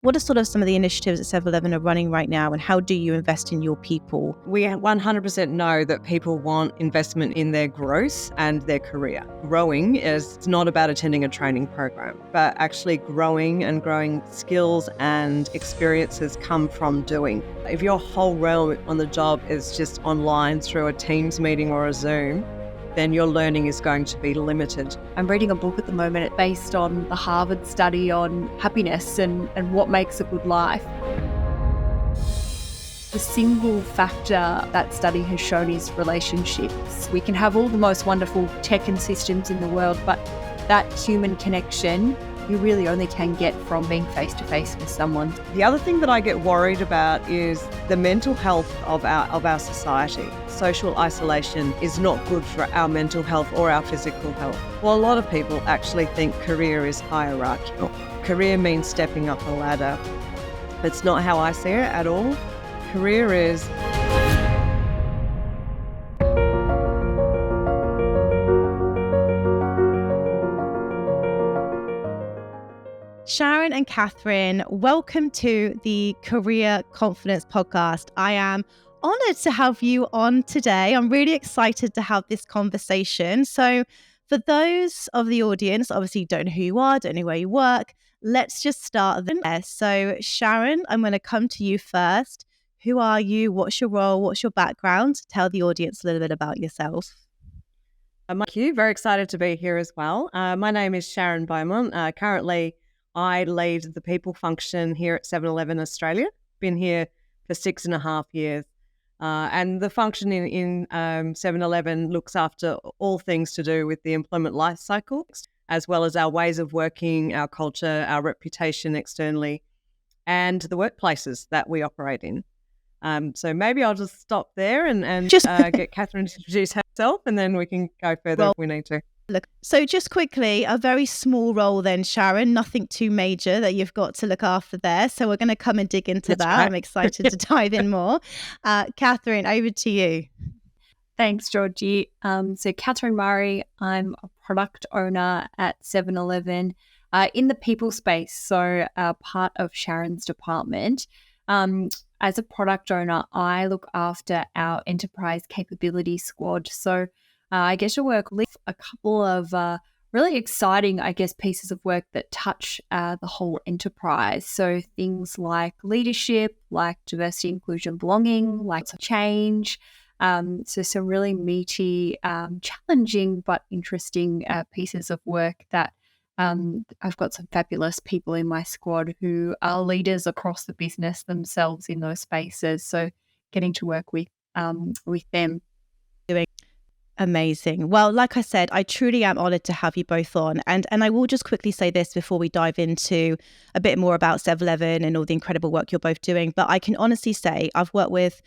What are sort of some of the initiatives that 7-Eleven are running right now, and how do you invest in your people? We 100% know that people want investment in their growth and their career. Growing is not about attending a training program, but actually growing skills and experiences come from doing. If your whole realm on the job is just online through a Teams meeting or a Zoom, then your learning is going to be limited. I'm reading a book at the moment based on the Harvard study on happiness and what makes a good life. The single factor that study has shown is relationships. We can have all the most wonderful tech and systems in the world, but that human connection you really only can get from being face-to-face with someone. The other thing that I get worried about is the mental health of our society. Social isolation is not good for our mental health or our physical health. Well, a lot of people actually think career is hierarchical. Career means stepping up a ladder. It's not how I see it at all. Career is Sharon and Katherine, welcome to the Career Confidence Podcast. I am honoured to have you on today. I'm really excited to have this conversation. So for those of the audience, obviously don't know who you are, don't know where you work, let's just start there. So Sharon, I'm going to come to you first. Who are you? What's your role? What's your background? Tell the audience a little bit about yourself. Thank you. Very excited to be here as well. My name is Sharon Beaumont. Currently, I lead the people function here at 7-Eleven Australia. Been here for 6.5 years. And the function in 7-Eleven looks after all things to do with the employment life cycle, as well as our ways of working, our culture, our reputation externally, and the workplaces that we operate in. So maybe I'll just stop there and get Katherine to introduce herself, and then we can go further if we need to. Look, so just quickly, a very small role then, Sharon, nothing too major that you've got to look after there. So we're going to come and dig into that. Right. I'm excited to dive in more. Katherine, over to you. Thanks, Georgie. So Katherine Murray, I'm a product owner at 7-Eleven in the people space, so part of Sharon's department. As a product owner, I look after our enterprise capability squad. So I get to work with a couple of really exciting, pieces of work that touch the whole enterprise. So things like leadership, like diversity, inclusion, belonging, like change. So some really meaty, challenging, but interesting pieces of work that I've got some fabulous people in my squad who are leaders across the business themselves in those spaces. So getting to work with them. Amazing. Well, like I said, I truly am honoured to have you both on. And I will just quickly say this before we dive into a bit more about 7-Eleven and all the incredible work you're both doing. But I can honestly say I've worked with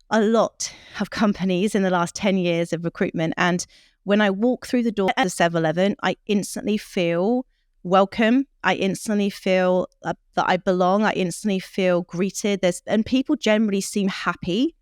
a lot of companies in the last 10 years of recruitment. And when I walk through the door at 7-Eleven, I instantly feel welcome. I instantly feel that I belong. I instantly feel greeted. And people generally seem happy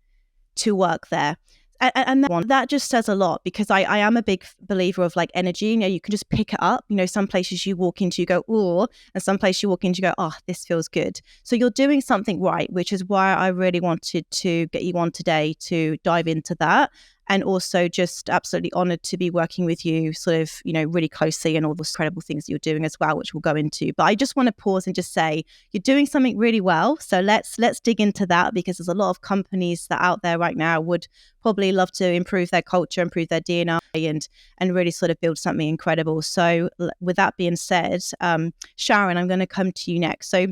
to work there. And that just says a lot, because I am a big believer of like energy. You know, you can just pick it up. You know, some places you walk into, you go, oh, and some places you walk into, you go, oh, this feels good. So you're doing something right, which is why I really wanted to get you on today to dive into that. And also just absolutely honoured to be working with you sort of, you know, really closely and all the incredible things that you're doing as well, which we'll go into. But I just want to pause and just say you're doing something really well. So let's dig into that, because there's a lot of companies that out there right now would probably love to improve their culture, improve their DNA and really sort of build something incredible. So with that being said, Sharon, I'm going to come to you next. So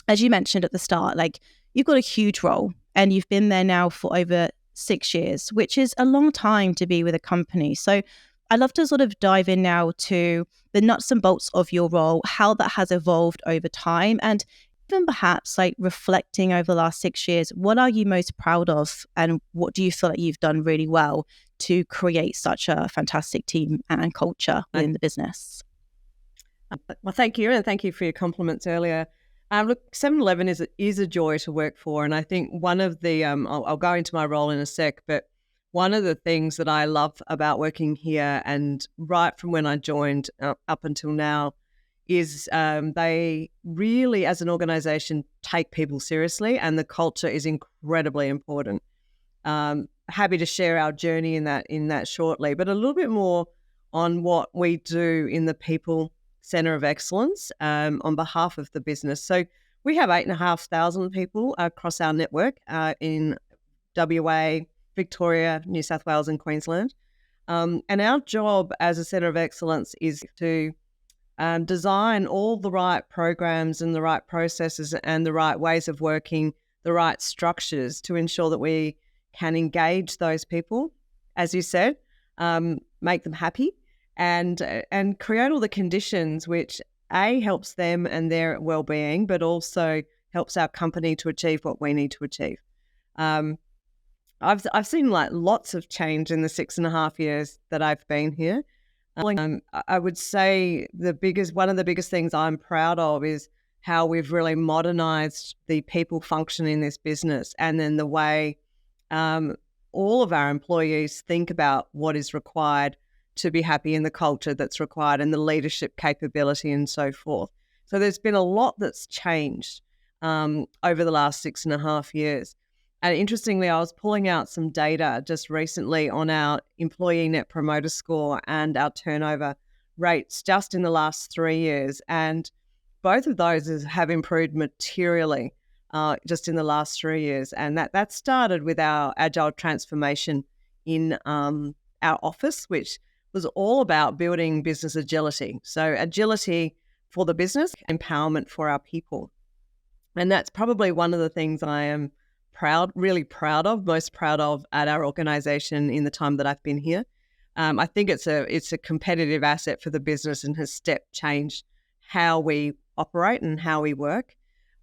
as you mentioned at the start, like you've got a huge role and you've been there now for over 6 years, which is a long time to be with a company. So I'd love to sort of dive in now to the nuts and bolts of your role, how that has evolved over time, and even perhaps like reflecting over the last 6 years, what are you most proud of and what do you feel like you've done really well to create such a fantastic team and culture within the business? Well, thank you. And thank you for your compliments earlier. Look, 7-Eleven is a joy to work for. And I think one of the, I'll go into my role in a sec, but one of the things that I love about working here and right from when I joined up until now is they really, as an organisation, take people seriously, and the culture is incredibly important. Happy to share our journey in that shortly, but a little bit more on what we do in the People Centre of Excellence on behalf of the business. So we have 8,500 people across our network in WA, Victoria, New South Wales and Queensland. And our job as a Centre of Excellence is to design all the right programs and the right processes and the right ways of working, the right structures to ensure that we can engage those people, as you said, make them happy and create all the conditions which helps them and their well-being, but also helps our company to achieve what we need to achieve. I've seen like lots of change in the 6.5 years that I've been here. I would say one of the biggest things I'm proud of is how we've really modernized the people function in this business, and then the way all of our employees think about what is required to be happy in the culture that's required and the leadership capability and so forth. So there's been a lot that's changed over the last 6.5 years. And interestingly, I was pulling out some data just recently on our employee net promoter score and our turnover rates just in the last 3 years. And both of those have improved materially just in the last 3 years. And that started with our agile transformation in our office, which was all about building business agility. So agility for the business, empowerment for our people. And that's probably one of the things I am most proud of at our organisation in the time that I've been here. I think it's a competitive asset for the business and has step changed how we operate and how we work.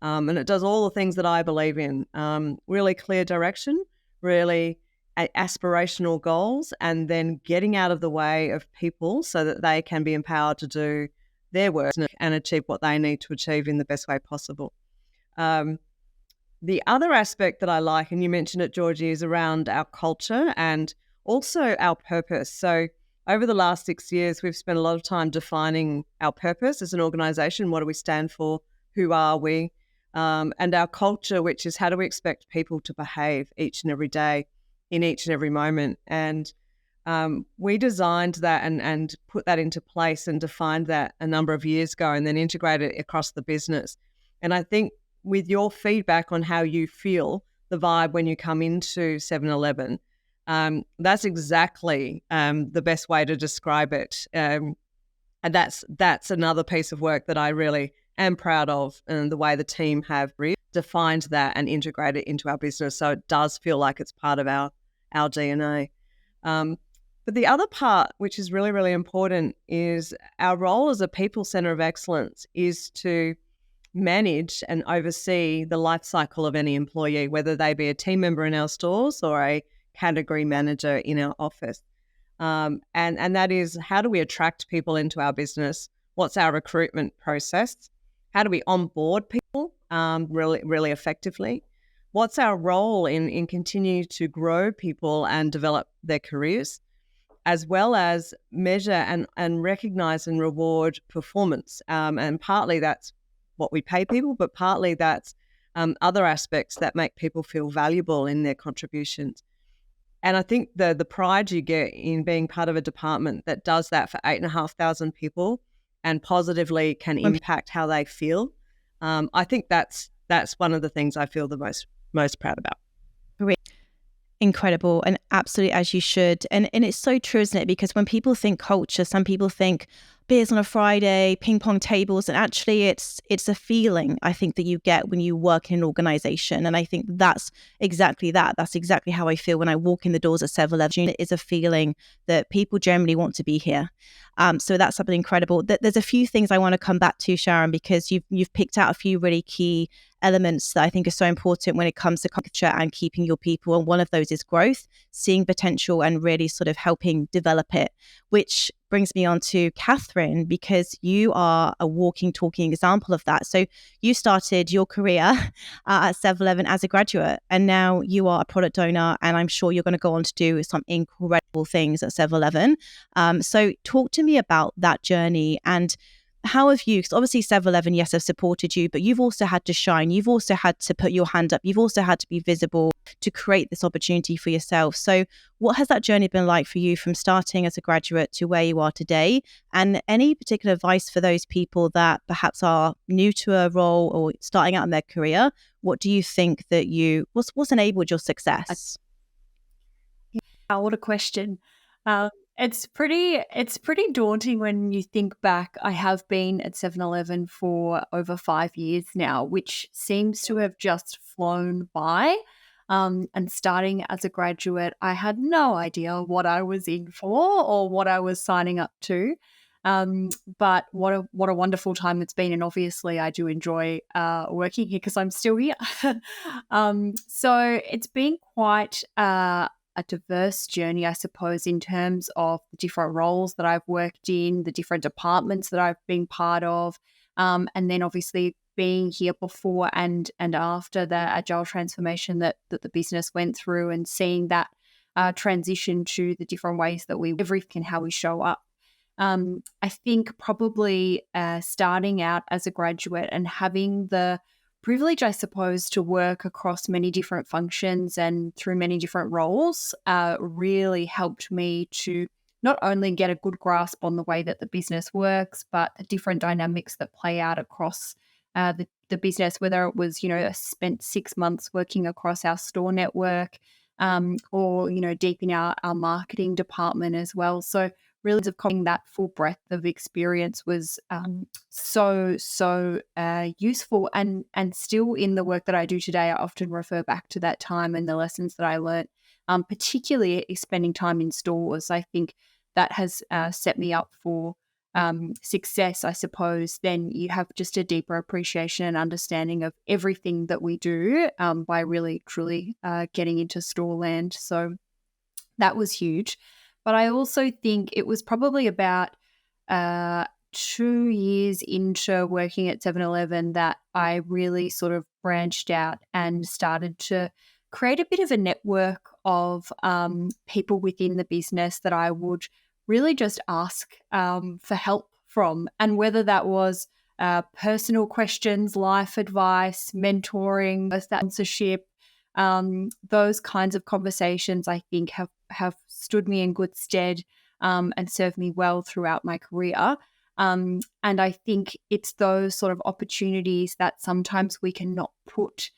And it does all the things that I believe in, really clear direction, really aspirational goals, and then getting out of the way of people so that they can be empowered to do their work and achieve what they need to achieve in the best way possible. The other aspect that I like, and you mentioned it, Georgie, is around our culture and also our purpose. So over the last 6 years, we've spent a lot of time defining our purpose as an organisation. What do we stand for? Who are we? And our culture, which is how do we expect people to behave each and every day in each and every moment. And we designed that and put that into place and defined that a number of years ago and then integrated it across the business. And I think with your feedback on how you feel, the vibe when you come into 7-Eleven, that's exactly the best way to describe it. And that's another piece of work that I really am proud of, and the way the team have defined that and integrated it into our business. So it does feel like it's part of our DNA. But the other part, which is really, really important, is our role as a People Centre of Excellence is to manage and oversee the life cycle of any employee, whether they be a team member in our stores or a category manager in our office. And that is, how do we attract people into our business? What's our recruitment process? How do we onboard people really, really effectively? What's our role in continuing to grow people and develop their careers, as well as measure and recognise and reward performance? And partly that's what we pay people, but partly that's other aspects that make people feel valuable in their contributions. And I think the pride you get in being part of a department that does that for 8,500 people and positively can impact how they feel, I think that's one of the things I feel the most proud about. Incredible, and absolutely as you should. And it's so true, isn't it? Because when people think culture, some people think beers on a Friday, ping pong tables, and actually it's a feeling, I think, that you get when you work in an organisation. And I think that's exactly that. That's exactly how I feel when I walk in the doors at 7-Eleven. It is a feeling that people generally want to be here. So that's something incredible. There's a few things I want to come back to, Sharon, because you've picked out a few really key elements that I think are so important when it comes to culture and keeping your people. And one of those is growth, seeing potential and really sort of helping develop it, which brings me on to Katherine, because you are a walking, talking example of that. So you started your career at 7-Eleven as a graduate, and now you are a product owner, and I'm sure you're going to go on to do some incredible things at 7-Eleven. So talk to me about that journey and how have you, because obviously 7-Eleven, yes, have supported you, but you've also had to shine. You've also had to put your hand up. You've also had to be visible to create this opportunity for yourself. So what has that journey been like for you from starting as a graduate to where you are today? And any particular advice for those people that perhaps are new to a role or starting out in their career? What do you think that what's enabled your success? What a question. It's pretty daunting when you think back. I have been at 7-Eleven for over 5 years now, which seems to have just flown by. And starting as a graduate, I had no idea what I was in for or what I was signing up to. But what a wonderful time it's been, and obviously I do enjoy working here because I'm still here. So it's been quite a diverse journey, I suppose, in terms of the different roles that I've worked in, the different departments that I've been part of, and then obviously being here before and after the agile transformation that the business went through, and seeing that transition to the different ways that we everything and how we show up. I think probably starting out as a graduate and having the privilege, I suppose, to work across many different functions and through many different roles really helped me to not only get a good grasp on the way that the business works, but the different dynamics that play out across the business, whether it was, I spent 6 months working across our store network or, deep in our marketing department as well. So really having that full breadth of experience was so useful, and still in the work that I do today, I often refer back to that time and the lessons that I learned, particularly spending time in stores. I think that has set me up for success, I suppose. Then you have just a deeper appreciation and understanding of everything that we do by really truly getting into store land. So that was huge. But I also think it was probably about 2 years into working at 7-Eleven that I really sort of branched out and started to create a bit of a network of people within the business that I would really just ask for help from. And whether that was personal questions, life advice, mentoring, sponsorship, those kinds of conversations, I think, have stood me in good stead and served me well throughout my career. And I think it's those sort of opportunities that sometimes we cannot put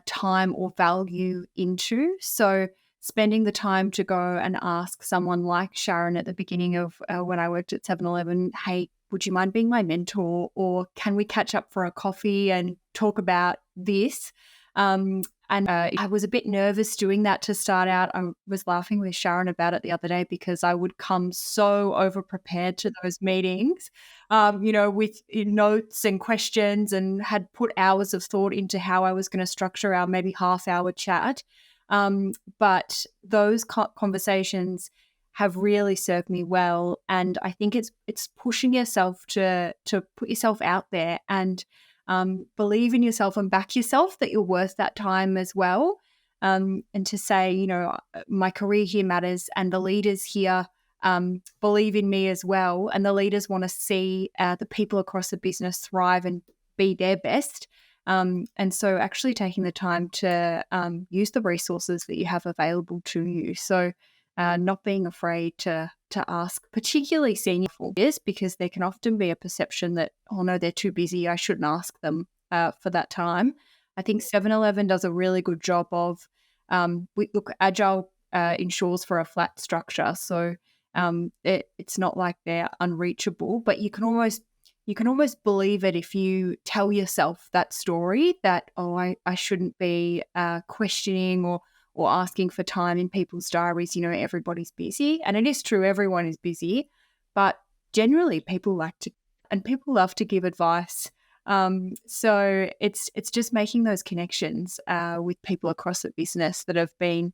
time or value into. So spending the time to go and ask someone like Sharon at the beginning of when I worked at 7-Eleven, hey, would you mind being my mentor, or can we catch up for a coffee and talk about this? And I was a bit nervous doing that to start out. I was laughing with Sharon about it the other day because I would come so over-prepared to those meetings, with notes and questions, and had put hours of thought into how I was going to structure our maybe half-hour chat. But those conversations have really served me well. And I think it's pushing yourself to put yourself out there and believe in yourself and back yourself that you're worth that time as well. And to say, my career here matters, and the leaders here believe in me as well. And the leaders want to see the people across the business thrive and be their best. And so actually taking the time to use the resources that you have available to you. So not being afraid to ask, particularly senior leaders, because there can often be a perception that, oh no, they're too busy, I shouldn't ask them for that time. I think 7-Eleven does a really good job of, Agile ensures for a flat structure. So it's not like they're unreachable, but you can almost believe it if you tell yourself that story that, oh, I shouldn't be questioning or asking for time in people's diaries. Everybody's busy. And it is true, everyone is busy. But generally, people love to give advice. So it's just making those connections with people across the business that have been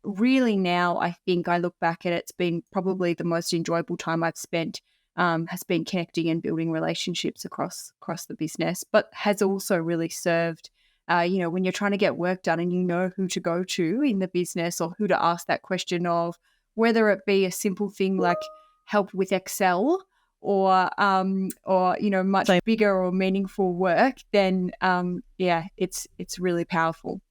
really, now I think I look back at it, it's been probably the most enjoyable time I've spent, has been connecting and building relationships across the business, but has also really served when you're trying to get work done and you know who to go to in the business or who to ask that question of, whether it be a simple thing like help with Excel or much bigger or meaningful work, then it's really powerful.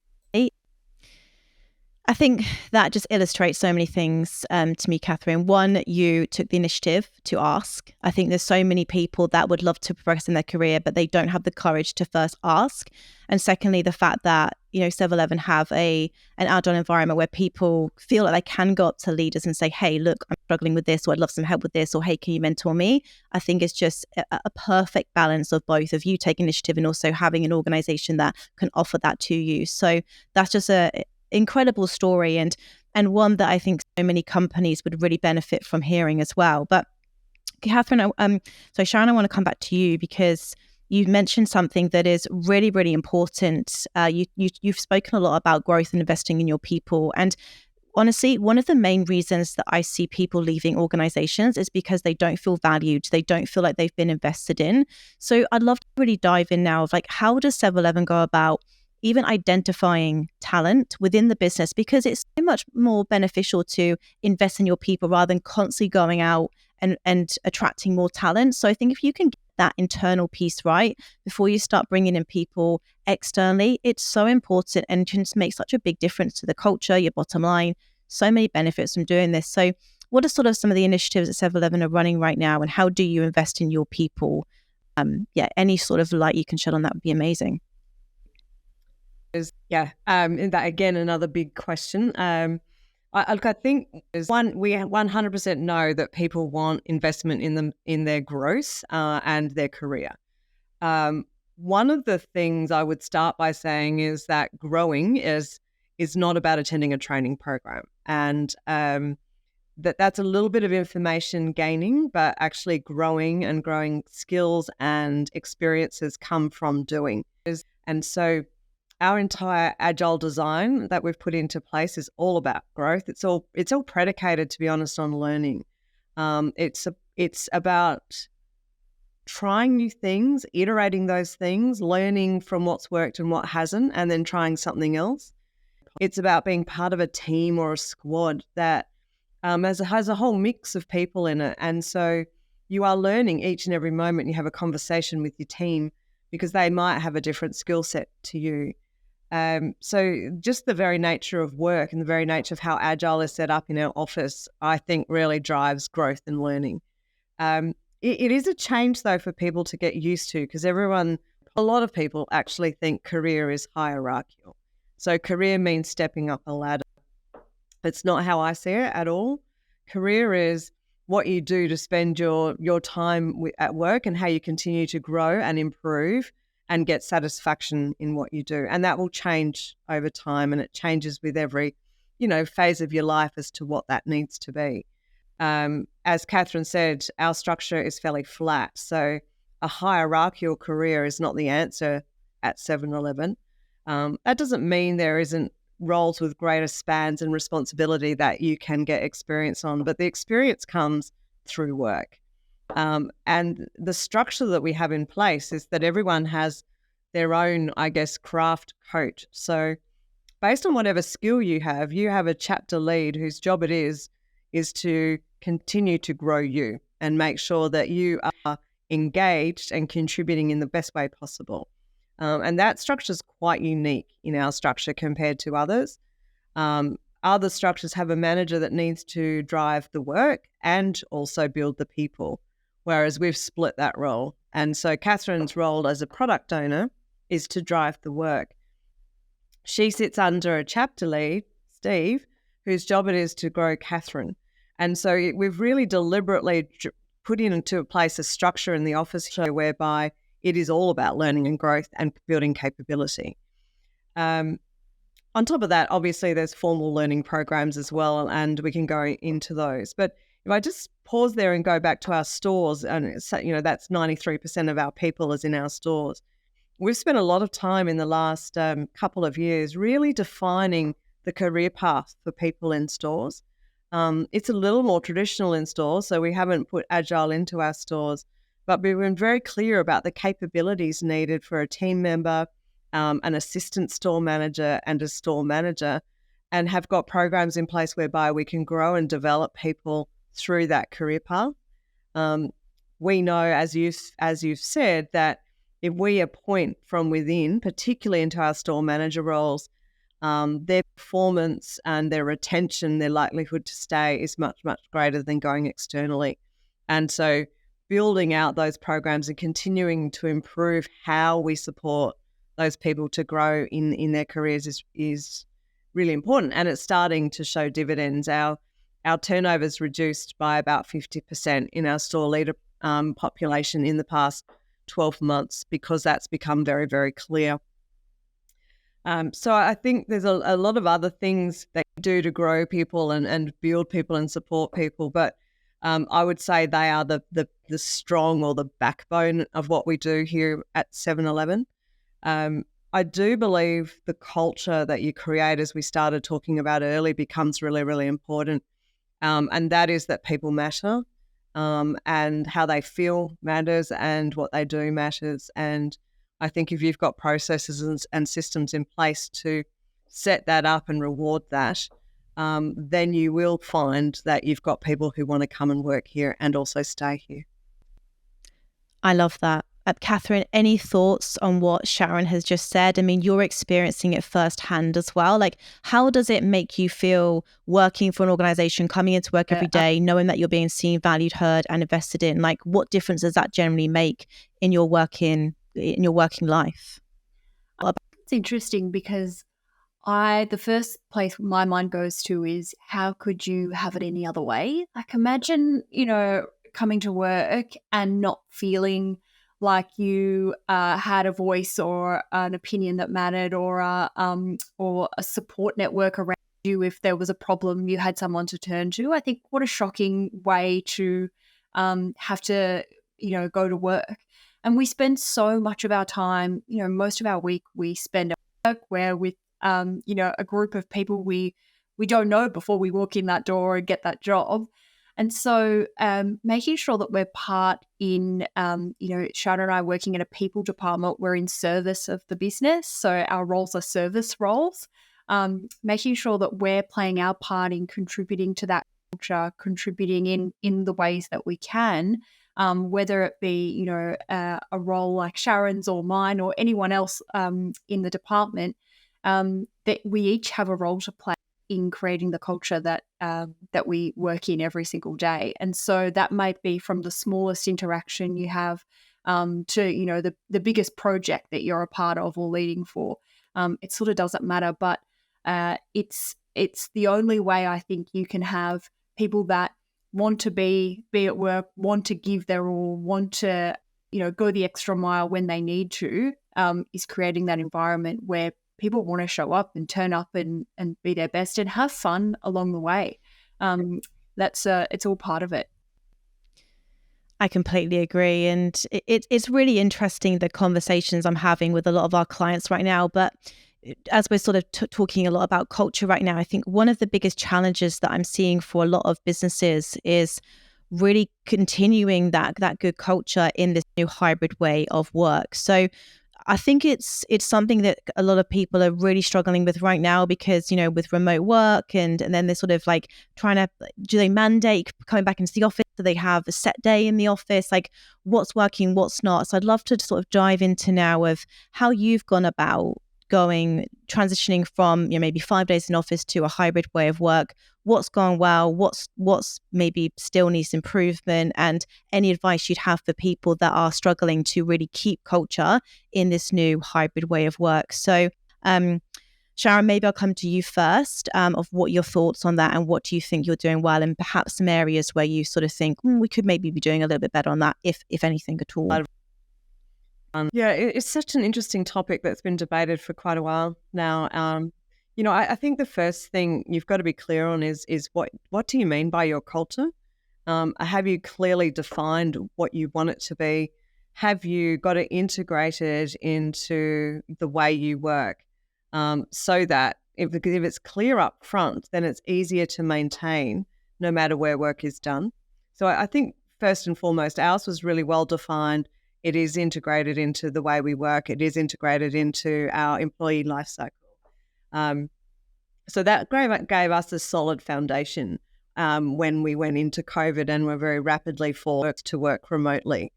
I think that just illustrates so many things to me, Katherine. One, you took the initiative to ask. I think there's so many people that would love to progress in their career, but they don't have the courage to first ask. And secondly, the fact that, 7-Eleven have an agile environment where people feel like they can go up to leaders and say, hey, look, I'm struggling with this, or I'd love some help with this, or hey, can you mentor me? I think it's just a perfect balance of both of you taking initiative and also having an organization that can offer that to you. So that's just a incredible story, and one that I think so many companies would really benefit from hearing as well. But Katherine, so Sharon, I want to come back to you because you mentioned something that is really, really important. You've spoken a lot about growth and investing in your people, and honestly, one of the main reasons that I see people leaving organizations is because they don't feel valued. They don't feel like they've been invested in. So I'd love to really dive in now of how does 7-Eleven go about even identifying talent within the business, because it's so much more beneficial to invest in your people rather than constantly going out and attracting more talent. So I think if you can get that internal piece right before you start bringing in people externally, it's so important and can just make such a big difference to the culture, your bottom line, so many benefits from doing this. So what are sort of some of the initiatives that 7-Eleven are running right now, and how do you invest in your people? Any sort of light you can shed on that would be amazing. And that again, another big question. I think is one, we 100% know that people want investment in them, in their growth and their career. One of the things I would start by saying is that growing is not about attending a training program, and that's a little bit of information gaining, but actually growing skills and experiences come from doing. And so our entire agile design that we've put into place is all about growth. It's all predicated, to be honest, on learning. It's about trying new things, iterating those things, learning from what's worked and what hasn't, and then trying something else. It's about being part of a team or a squad that has a whole mix of people in it. And so you are learning each and every moment you have a conversation with your team, because they might have a different skill set to you. So just the very nature of work and the very nature of how Agile is set up in our office, I think really drives growth and learning. It is a change, though, for people to get used to, because a lot of people actually think career is hierarchical. So career means stepping up a ladder. It's not how I see it at all. Career is what you do to spend your time at work and how you continue to grow and improve and get satisfaction in what you do. And that will change over time, and it changes with every, phase of your life as to what that needs to be. As Katherine said, our structure is fairly flat. So a hierarchical career is not the answer at 7-Eleven. That doesn't mean there isn't roles with greater spans and responsibility that you can get experience on, but the experience comes through work. And the structure that we have in place is that everyone has their own, craft coach. So based on whatever skill you have a chapter lead whose job it is to continue to grow you and make sure that you are engaged and contributing in the best way possible. And that structure is quite unique in our structure compared to others. Other structures have a manager that needs to drive the work and also build the people, whereas we've split that role. And so Katherine's role as a product owner is to drive the work. She sits under a chapter lead, Steve, whose job it is to grow Katherine. And so we've really deliberately put into place a structure in the office here whereby it is all about learning and growth and building capability. On top of that, obviously, there's formal learning programs as well, and we can go into those. But if I just pause there and go back to our stores, and that's 93% of our people is in our stores. We've spent a lot of time in the last couple of years really defining the career path for people in stores. It's a little more traditional in stores, so we haven't put Agile into our stores, but we've been very clear about the capabilities needed for a team member, an assistant store manager and a store manager, and have got programs in place whereby we can grow and develop people through that career path. we know, as you've said, that if we appoint from within, particularly into our store manager roles, their performance and their retention, their likelihood to stay is much, much greater than going externally. And so building out those programs and continuing to improve how we support those people to grow in their careers is really important. And it's starting to show dividends. Our turnover is reduced by about 50% in our store leader population in the past 12 months because that's become very, very clear. So I think there's a lot of other things that you do to grow people and build people and support people, but I would say they are the strong or the backbone of what we do here at 7-Eleven. I do believe the culture that you create, as we started talking about early, becomes really, really important, and that is that people matter, and how they feel matters, and what they do matters. And I think if you've got processes and systems in place to set that up and reward that, then you will find that you've got people who want to come and work here and also stay here. I love that. Katherine, any thoughts on what Sharon has just said? I mean, you're experiencing it firsthand as well. Like, how does it make you feel working for an organisation, coming into work every day, knowing that you're being seen, valued, heard, and invested in? Like, what difference does that generally make in your working life? It's interesting because the first place my mind goes to is, how could you have it any other way? Like, imagine, coming to work and not feeling like you had a voice or an opinion that mattered, or a support network around you. If there was a problem, you had someone to turn to. I think what a shocking way to have to, go to work. And we spend so much of our time, most of our week we spend at work, where with a group of people we don't know before we walk in that door and get that job. And so making sure that we're part in, Sharon and I working in a people department, we're in service of the business. So our roles are service roles, making sure that we're playing our part in contributing to that culture, contributing in the ways that we can, whether it be, a role like Sharon's or mine or anyone else in the department, that we each have a role to play in creating the culture that we work in every single day. And so that might be from the smallest interaction you have to, the biggest project that you're a part of or leading for. It sort of doesn't matter, but it's the only way I think you can have people that want to be at work, want to give their all, want to, go the extra mile when they need to, is creating that environment where people want to show up and turn up and be their best and have fun along the way. It's all part of it. I completely agree. And it's really interesting, the conversations I'm having with a lot of our clients right now. But as we're sort of talking a lot about culture right now, I think one of the biggest challenges that I'm seeing for a lot of businesses is really continuing that good culture in this new hybrid way of work. So I think it's something that a lot of people are really struggling with right now, because, with remote work and then they're sort of like trying to, do they mandate coming back into the office? Do they have a set day in the office? Like, what's working, what's not? So I'd love to sort of dive into now of how you've gone about transitioning from, maybe 5 days in office to a hybrid way of work. What's gone well? What's maybe still needs improvement, and any advice you'd have for people that are struggling to really keep culture in this new hybrid way of work. So, Sharon, maybe I'll come to you first, of what your thoughts on that, and what do you think you're doing well, and perhaps some areas where you sort of think we could maybe be doing a little bit better on that, if anything at all. Yeah, it's such an interesting topic that's been debated for quite a while now. I think the first thing you've got to be clear on is what do you mean by your culture? Have you clearly defined what you want it to be? Have you got it integrated into the way you work, so that if it's clear up front, then it's easier to maintain no matter where work is done. So I think first and foremost, ours was really well defined. It is integrated into the way we work. It is integrated into our employee life cycle. So that gave us a solid foundation. when we went into COVID and were very rapidly forced to work remotely.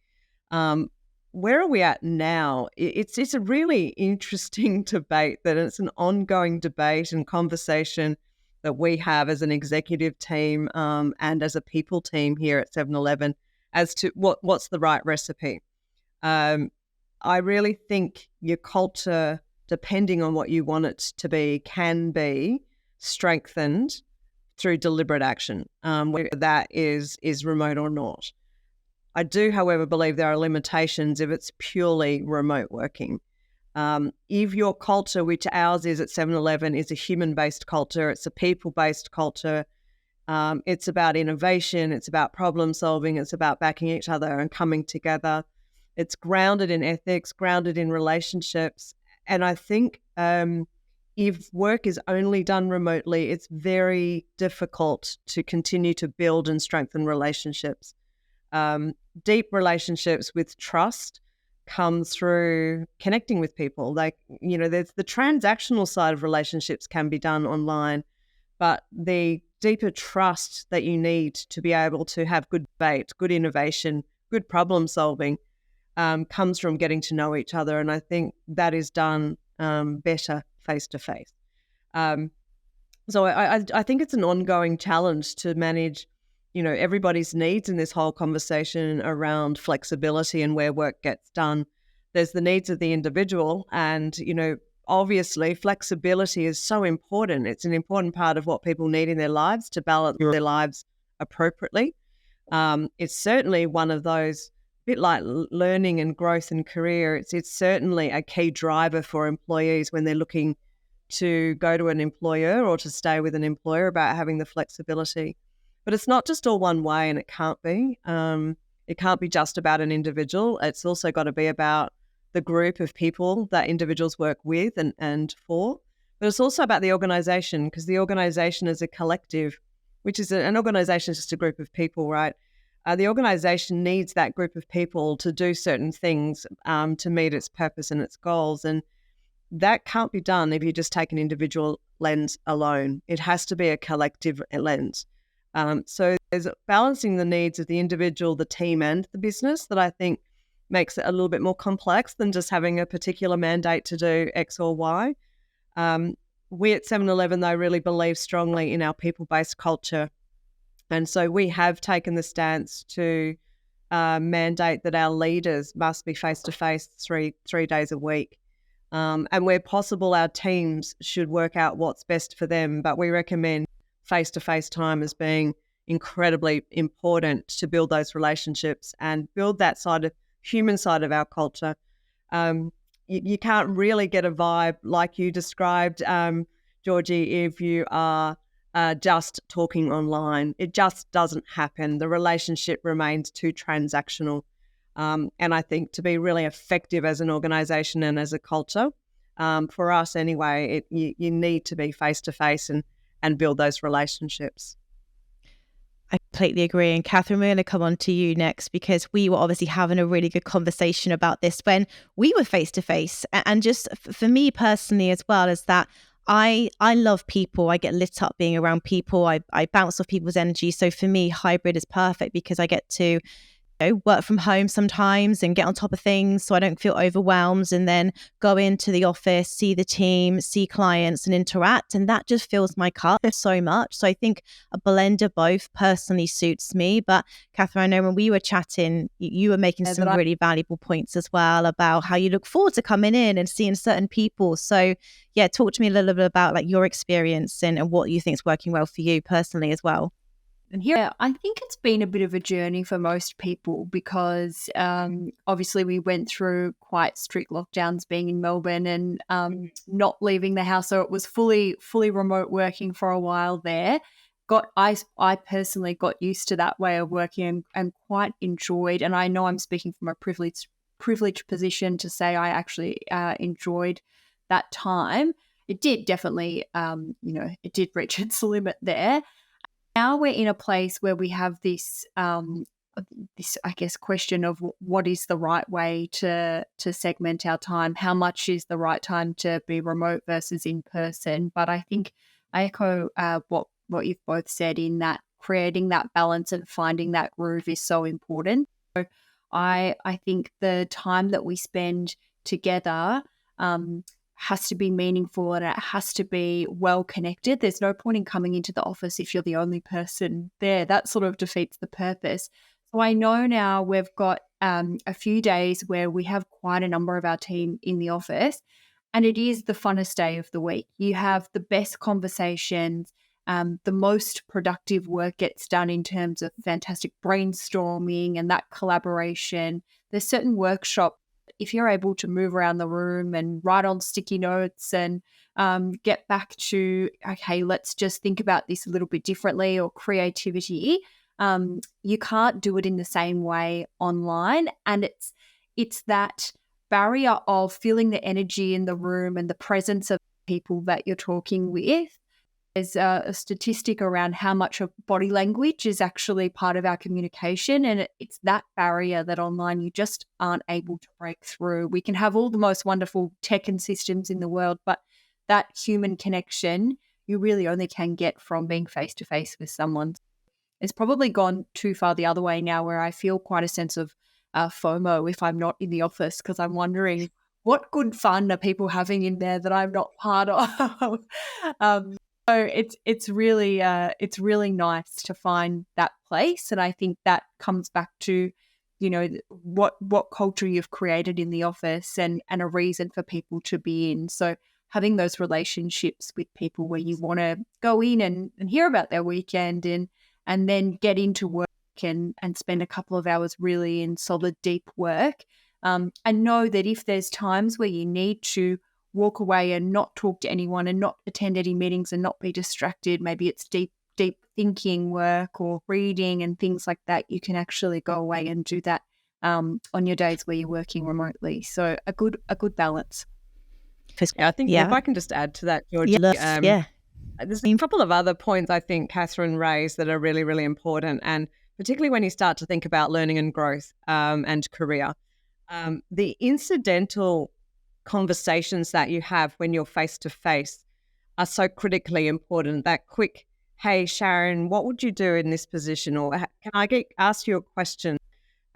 Where are we at now? It's a really interesting debate, that it's an ongoing debate and conversation that we have as an executive team and as a people team here at 7-Eleven as to what's the right recipe. I really think your culture, depending on what you want it to be, can be strengthened through deliberate action, whether that is remote or not. I do, however, believe there are limitations if it's purely remote working. If your culture, which ours is at 7-Eleven, is a human-based culture, it's a people-based culture, it's about innovation, it's about problem solving, it's about backing each other and coming together. It's grounded in ethics, grounded in relationships. And I think if work is only done remotely, it's very difficult to continue to build and strengthen relationships. Deep relationships with trust comes through connecting with people. Like, there's the transactional side of relationships can be done online, but the deeper trust that you need to be able to have good debate, good innovation, good problem solving comes from getting to know each other. And I think that is done better face to face. So I think it's an ongoing challenge to manage, everybody's needs in this whole conversation around flexibility and where work gets done. There's the needs of the individual, and, obviously flexibility is so important. It's an important part of what people need in their lives to balance their lives appropriately. It's certainly one of those, bit like learning and growth and career, it's certainly a key driver for employees when they're looking to go to an employer or to stay with an employer, about having the flexibility. But it's not just all one way, and it can't be. It can't be just about an individual. It's also got to be about the group of people that individuals work with and for. But it's also about the organisation, because the organisation is a collective, which is an organisation is just a group of people, right? The organisation needs that group of people to do certain things to meet its purpose and its goals. And that can't be done if you just take an individual lens alone. It has to be a collective lens. So there's balancing the needs of the individual, the team, and the business that I think makes it a little bit more complex than just having a particular mandate to do X or Y. We at 7-Eleven, though, really believe strongly in our people-based culture. And so we have taken the stance to mandate that our leaders must be face-to-face three days a week. And where possible, our teams should work out what's best for them. But we recommend face-to-face time as being incredibly important to build those relationships and build that human side of our culture. You can't really get a vibe like you described, Georgie, if you are just talking online. It just doesn't happen. The relationship remains too transactional. And I think to be really effective as an organisation and as a culture, for us anyway, you need to be face-to-face and build those relationships. I completely agree. And Katherine, we're going to come on to you next, because we were obviously having a really good conversation about this when we were face-to-face. And just for me personally as well, is that I love people. I get lit up being around people. I bounce off people's energy. So for me, hybrid is perfect, because I get to work from home sometimes and get on top of things so I don't feel overwhelmed, and then go into the office, see the team, see clients and interact. And that just fills my cup so much. So I think a blend of both personally suits me. But Katherine, I know when we were chatting, you were making some really valuable points as well about how you look forward to coming in and seeing certain people. So yeah, talk to me a little bit about like your experience and what you think is working well for you personally as well. And here, I think it's been a bit of a journey for most people, because obviously we went through quite strict lockdowns being in Melbourne and not leaving the house. So it was fully remote working for a while there. I personally got used to that way of working and quite enjoyed, and I know I'm speaking from a privileged position to say I actually enjoyed that time. It did definitely, it did reach its limit there. Now we're in a place where we have this, I guess, question of what is the right way to segment our time? How much is the right time to be remote versus in person? But I think I echo what you've both said, in that creating that balance and finding that groove is so important. So I think the time that we spend together has to be meaningful, and it has to be well connected. There's no point in coming into the office if you're the only person there. That sort of defeats the purpose. So I know now we've got a few days where we have quite a number of our team in the office, and it is the funnest day of the week. You have the best conversations. The most productive work gets done in terms of fantastic brainstorming and that collaboration. There's certain workshops, if you're able to move around the room and write on sticky notes and get back to, okay, let's just think about this a little bit differently, or creativity, you can't do it in the same way online. And it's that barrier of feeling the energy in the room and the presence of people that you're talking with. There's a statistic around how much of body language is actually part of our communication, and it's that barrier that online you just aren't able to break through. We can have all the most wonderful tech and systems in the world, but that human connection you really only can get from being face-to-face with someone. It's probably gone too far the other way now, where I feel quite a sense of FOMO if I'm not in the office, because I'm wondering what good fun are people having in there that I'm not part of. So it's really nice to find that place, and I think that comes back to, you know, what culture you've created in the office and a reason for people to be in. So having those relationships with people where you want to go in and hear about their weekend and then get into work and spend a couple of hours really in solid deep work, and know that if there's times where you need to walk away and not talk to anyone and not attend any meetings and not be distracted, maybe it's deep thinking work or reading and things like that, you can actually go away and do that on your days where you're working remotely. So a good balance. Yeah, I think if I can just add to that, Georgie, there's a couple of other points I think Katherine raised that are really, really important, and particularly when you start to think about learning and growth and career. The incidental conversations that you have when you're face-to-face are so critically important. That quick, hey, Sharon, what would you do in this position? Or can I ask you a question?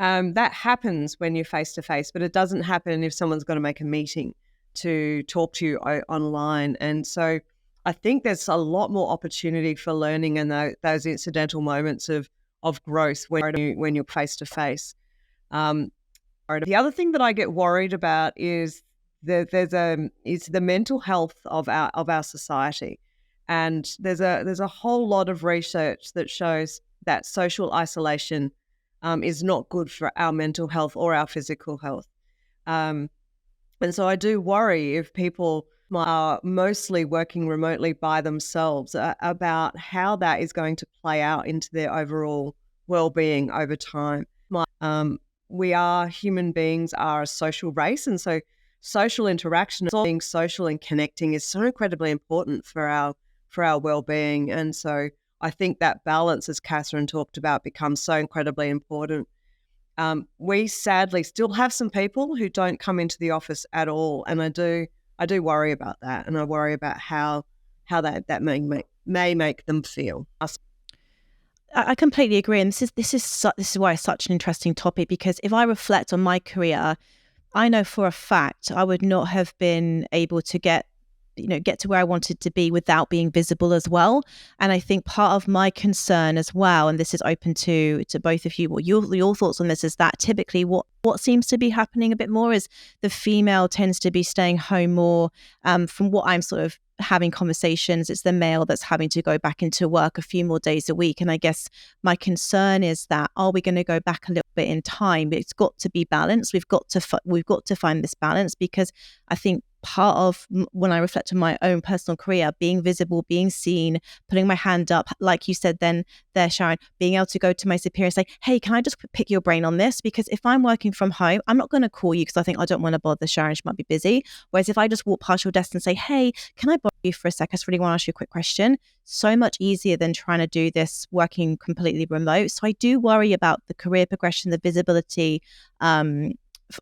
That happens when you're face-to-face, but it doesn't happen if someone's got to make a meeting to talk to you online. And so I think there's a lot more opportunity for learning and those incidental moments of growth when you're face-to-face. The other thing that I get worried about is the mental health of our society, and there's a whole lot of research that shows that social isolation is not good for our mental health or our physical health, and so I do worry if people are mostly working remotely by themselves about how that is going to play out into their overall well-being over time. We are human beings, are a social race, and so social interaction, being social and connecting, is so incredibly important for our well-being. And so I think that balance, as Katherine talked about, becomes so incredibly important. We sadly still have some people who don't come into the office at all, and I do worry about that, and I worry about how that may make them feel. I completely agree, and this is why it's such an interesting topic, because if I reflect on my career, I know for a fact I would not have been able to get to where I wanted to be without being visible as well. And I think part of my concern as well, and this is open to both of you, what your thoughts on this, is that typically what seems to be happening a bit more is the female tends to be staying home more. From what I'm sort of having conversations, it's the male that's having to go back into work a few more days a week. And I guess my concern is that, are we going to go back a little bit in time? It's got to be balanced. We've got to find this balance, because I think part of when I reflect on my own personal career, being visible, being seen, putting my hand up, like you said then there, Sharon, being able to go to my superior and say, hey, can I just pick your brain on this? Because if I'm working from home, I'm not going to call you because I think I don't want to bother Sharon, she might be busy. Whereas if I just walk past your desk and say, hey, can I bother you for a sec? I just really want to ask you a quick question. So much easier than trying to do this working completely remote. So I do worry about the career progression, the visibility,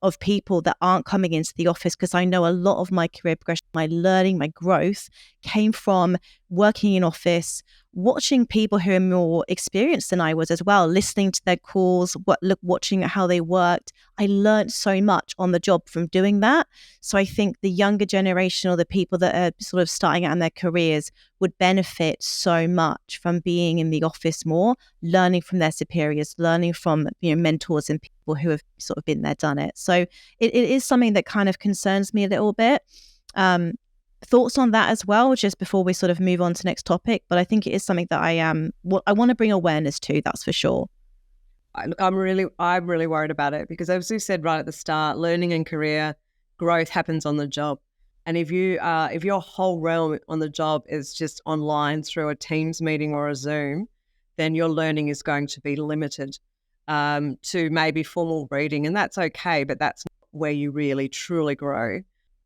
of people that aren't coming into the office, because I know a lot of my career progression, my learning, my growth came from working in office, watching people who are more experienced than I was as well, listening to their calls, watching how they worked. I learned so much on the job from doing that. So I think the younger generation or the people that are sort of starting out in their careers would benefit so much from being in the office more, learning from their superiors, learning from mentors and people who have sort of been there, done it. So it is something that kind of concerns me a little bit. Thoughts on that as well, just before we sort of move on to next topic. But I think it is something that I want to bring awareness to, that's for sure. I'm really worried about it, because as you said right at the start, learning and career growth happens on the job. And if your whole realm on the job is just online through a Teams meeting or a Zoom, then your learning is going to be limited to maybe formal reading, and that's okay, but that's not where you really truly grow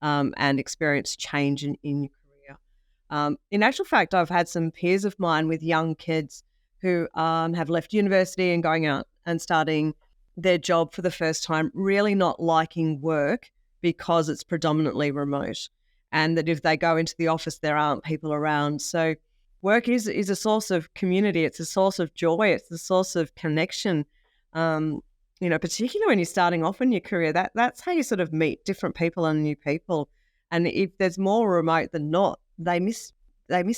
and experience change in your career. In actual fact, I've had some peers of mine with young kids who have left university and going out and starting their job for the first time, really not liking work because it's predominantly remote, and that if they go into the office, there aren't people around. So work is a source of community. It's a source of joy. It's a source of connection. Particularly when you're starting off in your career, that's how you sort of meet different people and new people. And if there's more remote than not, they miss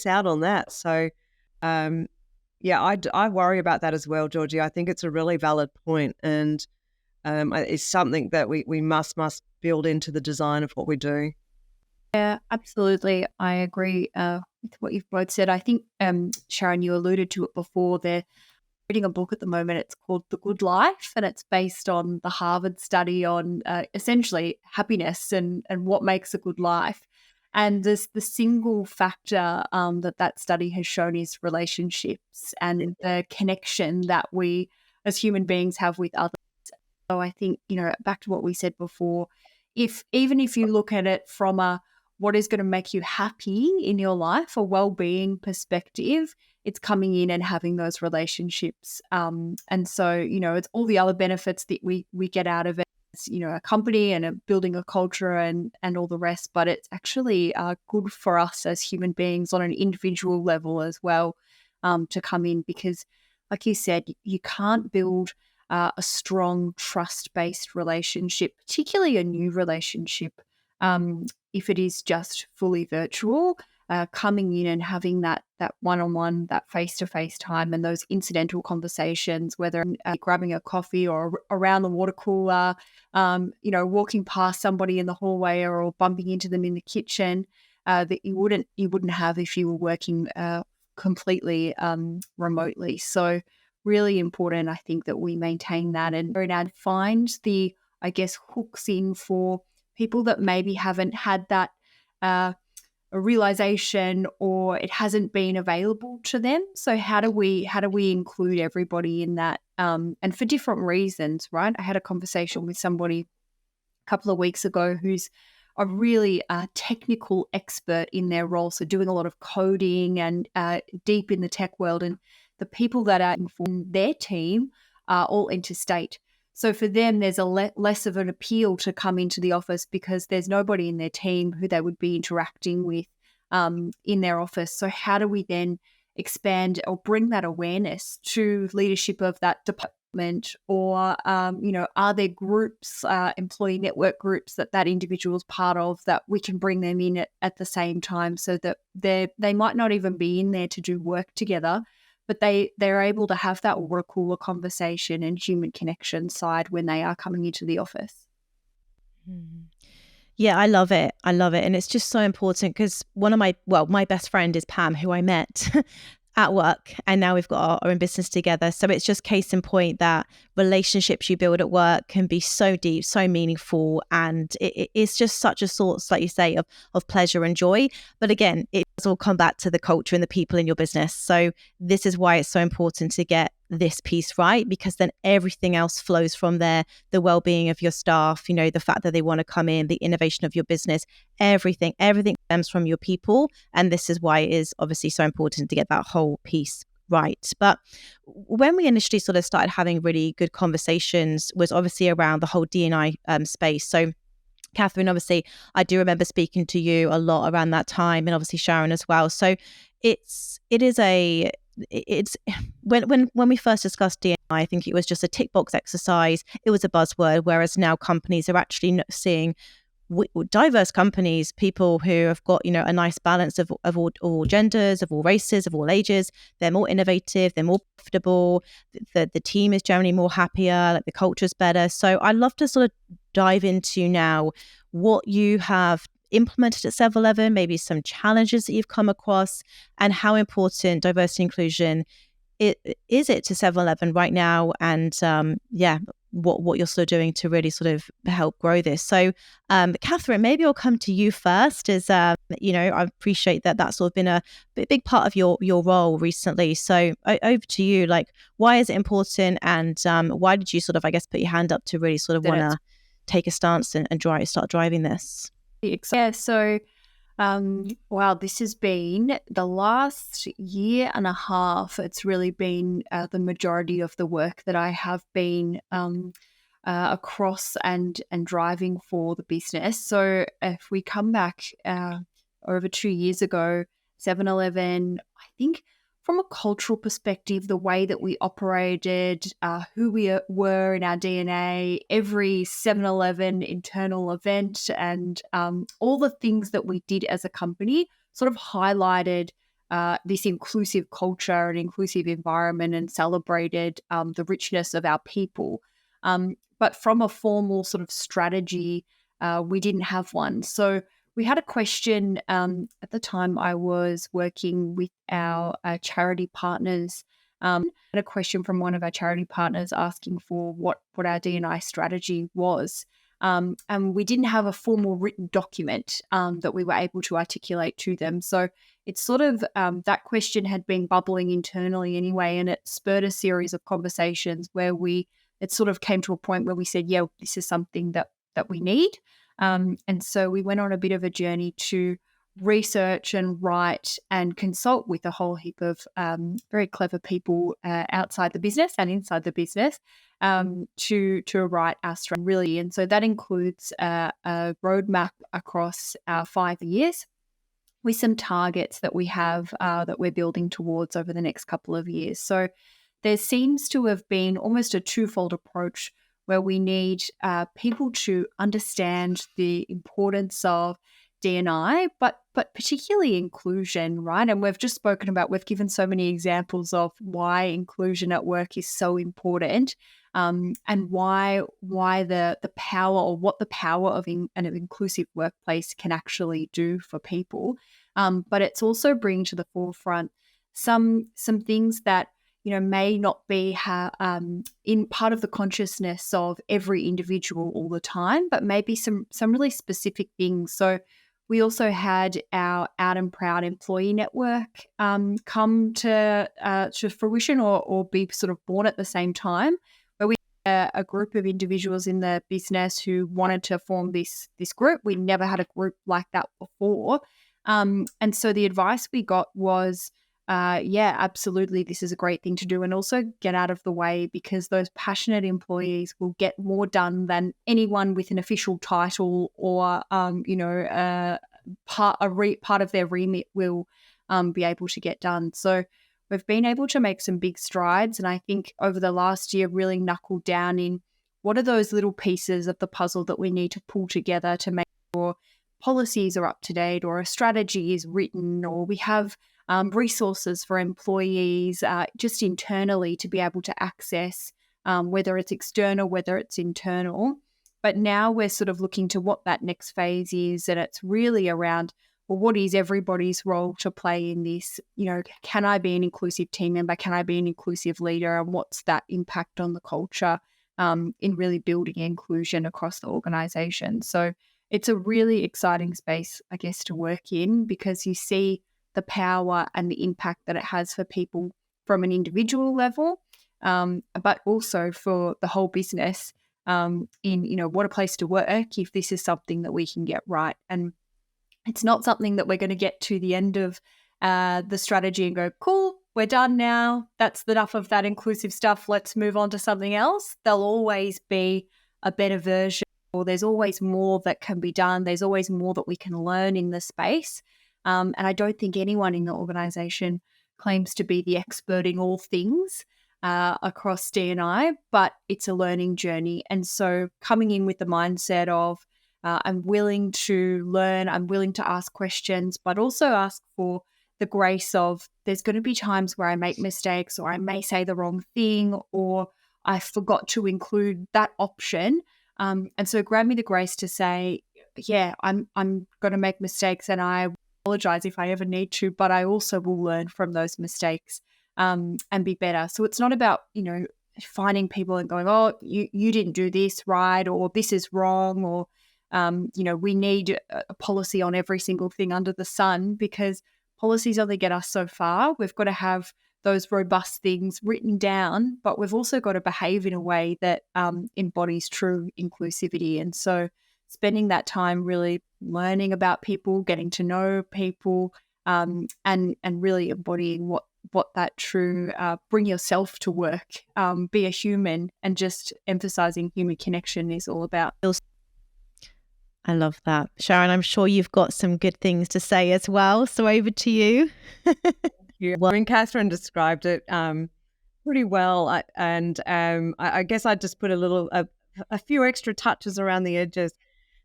out on that. So, I worry about that as well, Georgie. I think it's a really valid point, and it's something that we must build into the design of what we do. Yeah, absolutely. I agree with what you've both said. I think, Sharon, you alluded to it before. They're reading a book at the moment. It's called The Good Life, and it's based on the Harvard study on essentially happiness and what makes a good life. And the single factor that study has shown is relationships and the connection that we as human beings have with others. So I think, back to what we said before, even if you look at it from a what is going to make you happy in your life, a well-being perspective, it's coming in and having those relationships. And so, it's all the other benefits that we get out of it, a company and building a culture and all the rest, but it's actually good for us as human beings on an individual level as well, to come in, because like you said, you can't build a strong trust-based relationship, particularly a new relationship, if it is just fully virtual. Coming in and having that one-on-one, that face-to-face time, and those incidental conversations, whether grabbing a coffee or around the water cooler, walking past somebody in the hallway or bumping into them in the kitchen, that you wouldn't have if you were working completely remotely. So really important, I think, that we maintain that and find the, I guess, hooks in for people that maybe haven't had that a realization, or it hasn't been available to them. So how do we include everybody in that? And for different reasons, right? I had a conversation with somebody a couple of weeks ago who's a really technical expert in their role, so doing a lot of coding and deep in the tech world. And the people that are in their team are all interstate. So for them, there's a less of an appeal to come into the office because there's nobody in their team who they would be interacting with in their office. So how do we then expand or bring that awareness to leadership of that department? Or, are there groups, employee network groups that individual is part of, that we can bring them in at the same time, so that they might not even be in there to do work together, but they're able to have that water cooler conversation and human connection side when they are coming into the office. Yeah, I love it. And it's just so important, because my best friend is Pam, who I met at work, and now we've got our own business together. So it's just case in point that relationships you build at work can be so deep, so meaningful, and it's just such a source, like you say, of pleasure and joy. But again, it does all come back to the culture and the people in your business. So this is why it's so important to get this piece right, because then everything else flows from there. The well-being of your staff, the fact that they want to come in, the innovation of your business, everything stems from your people. And this is why it is obviously so important to get that whole piece right. But when we initially sort of started having really good conversations was obviously around the whole D&I space. So Katherine, obviously, I do remember speaking to you a lot around that time, and obviously Sharon as well. So it is a it's when we first discussed D&I, I think it was just a tick box exercise. It was a buzzword, whereas now companies are actually seeing diverse companies, people who have got, a nice balance of all genders, of all races, of all ages. They're more innovative, they're more profitable, the team is generally more happier, like the culture's better. So I'd love to sort of dive into now what you have implemented at 7-Eleven, maybe some challenges that you've come across, and how important diversity and inclusion is it to 7-Eleven right now, and what you're sort of doing to really sort of help grow this. So Katherine, maybe I'll come to you first, as I appreciate that that's sort of been a big part of your role recently. So over to you, like, why is it important, and why did you sort of, I guess, put your hand up to really sort of want to take a stance and start driving this? Yeah, so wow, this has been the last year and a half. It's really been the majority of the work that I have been across and driving for the business. So if we come back over 2 years ago, 7-Eleven, I think from a cultural perspective, the way that we operated, who we were in our DNA, every 7-Eleven internal event, and all the things that we did as a company sort of highlighted this inclusive culture and inclusive environment, and celebrated the richness of our people. But from a formal sort of strategy, we didn't have one. So we had a question at the time. I was working with our charity partners. Had a question from one of our charity partners asking for what our D&I strategy was. And we didn't have a formal written document that we were able to articulate to them. So it's sort of that question had been bubbling internally anyway, and it spurred a series of conversations where it sort of came to a point where we said, yeah, this is something that we need. And so we went on a bit of a journey to research and write and consult with a whole heap of very clever people outside the business and inside the business to write our strategy, really. And so that includes a roadmap across our 5 years with some targets that we have that we're building towards over the next couple of years. So there seems to have been almost a twofold approach, where we need people to understand the importance of D&I, but particularly inclusion, right? And we've just spoken about, we've given so many examples of why inclusion at work is so important, and why the power, or what the power of an inclusive workplace can actually do for people. But it's also bringing to the forefront some things that may not be in part of the consciousness of every individual all the time, but maybe some really specific things. So we also had our Out and Proud employee network come to fruition, or be sort of born at the same time, where we had a group of individuals in the business who wanted to form this group. We never had a group like that before. And so the advice we got was, yeah, absolutely, this is a great thing to do, and also get out of the way, because those passionate employees will get more done than anyone with an official title, or part of their remit will be able to get done. So we've been able to make some big strides, and I think over the last year really knuckled down in what are those little pieces of the puzzle that we need to pull together to make sure policies are up to date, or a strategy is written, or we have resources for employees just internally to be able to access, whether it's external, whether it's internal. But now we're sort of looking to what that next phase is, and it's really around, well, what is everybody's role to play in this? Can I be an inclusive team member? Can I be an inclusive leader? And what's that impact on the culture in really building inclusion across the organisation? So it's a really exciting space, I guess, to work in, because you see the power and the impact that it has for people from an individual level, but also for the whole business in, what a place to work if this is something that we can get right. And it's not something that we're going to get to the end of the strategy and go, cool, we're done now. That's enough of that inclusive stuff. Let's move on to something else. There'll always be a better version, or there's always more that can be done. There's always more that we can learn in the space. And I don't think anyone in the organisation claims to be the expert in all things across D&I, but it's a learning journey. And so coming in with the mindset of I'm willing to learn, I'm willing to ask questions, but also ask for the grace of there's going to be times where I make mistakes, or I may say the wrong thing, or I forgot to include that option. And so grant me the grace to say, yeah, I'm going to make mistakes, and I apologize if I ever need to, but I also will learn from those mistakes and be better. So it's not about, finding people and going, oh, you didn't do this right, or this is wrong, or, we need a policy on every single thing under the sun, because policies only get us so far. We've got to have those robust things written down, but we've also got to behave in a way that embodies true inclusivity. And so spending that time really learning about people, getting to know people, and really embodying what that true bring yourself to work, be a human, and just emphasizing human connection is all about. I love that. Sharon, I'm sure you've got some good things to say as well. So over to you. Well, Katherine described it pretty well. I guess I'd just put a few extra touches around the edges.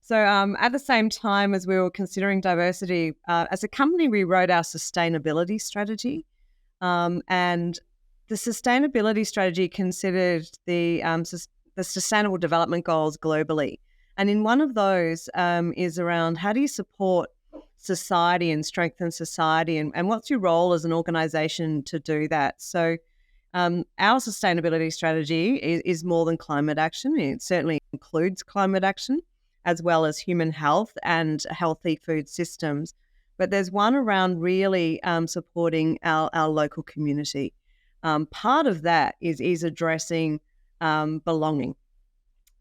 So at the same time as we were considering diversity, as a company, we wrote our sustainability strategy. And the sustainability strategy considered the Sustainable Development Goals globally. And in one of those is around how do you support society and strengthen society, and what's your role as an organisation to do that? So our sustainability strategy is more than climate action. It certainly includes climate action as well as human health and healthy food systems. But there's one around really supporting our local community. Part of that is addressing belonging.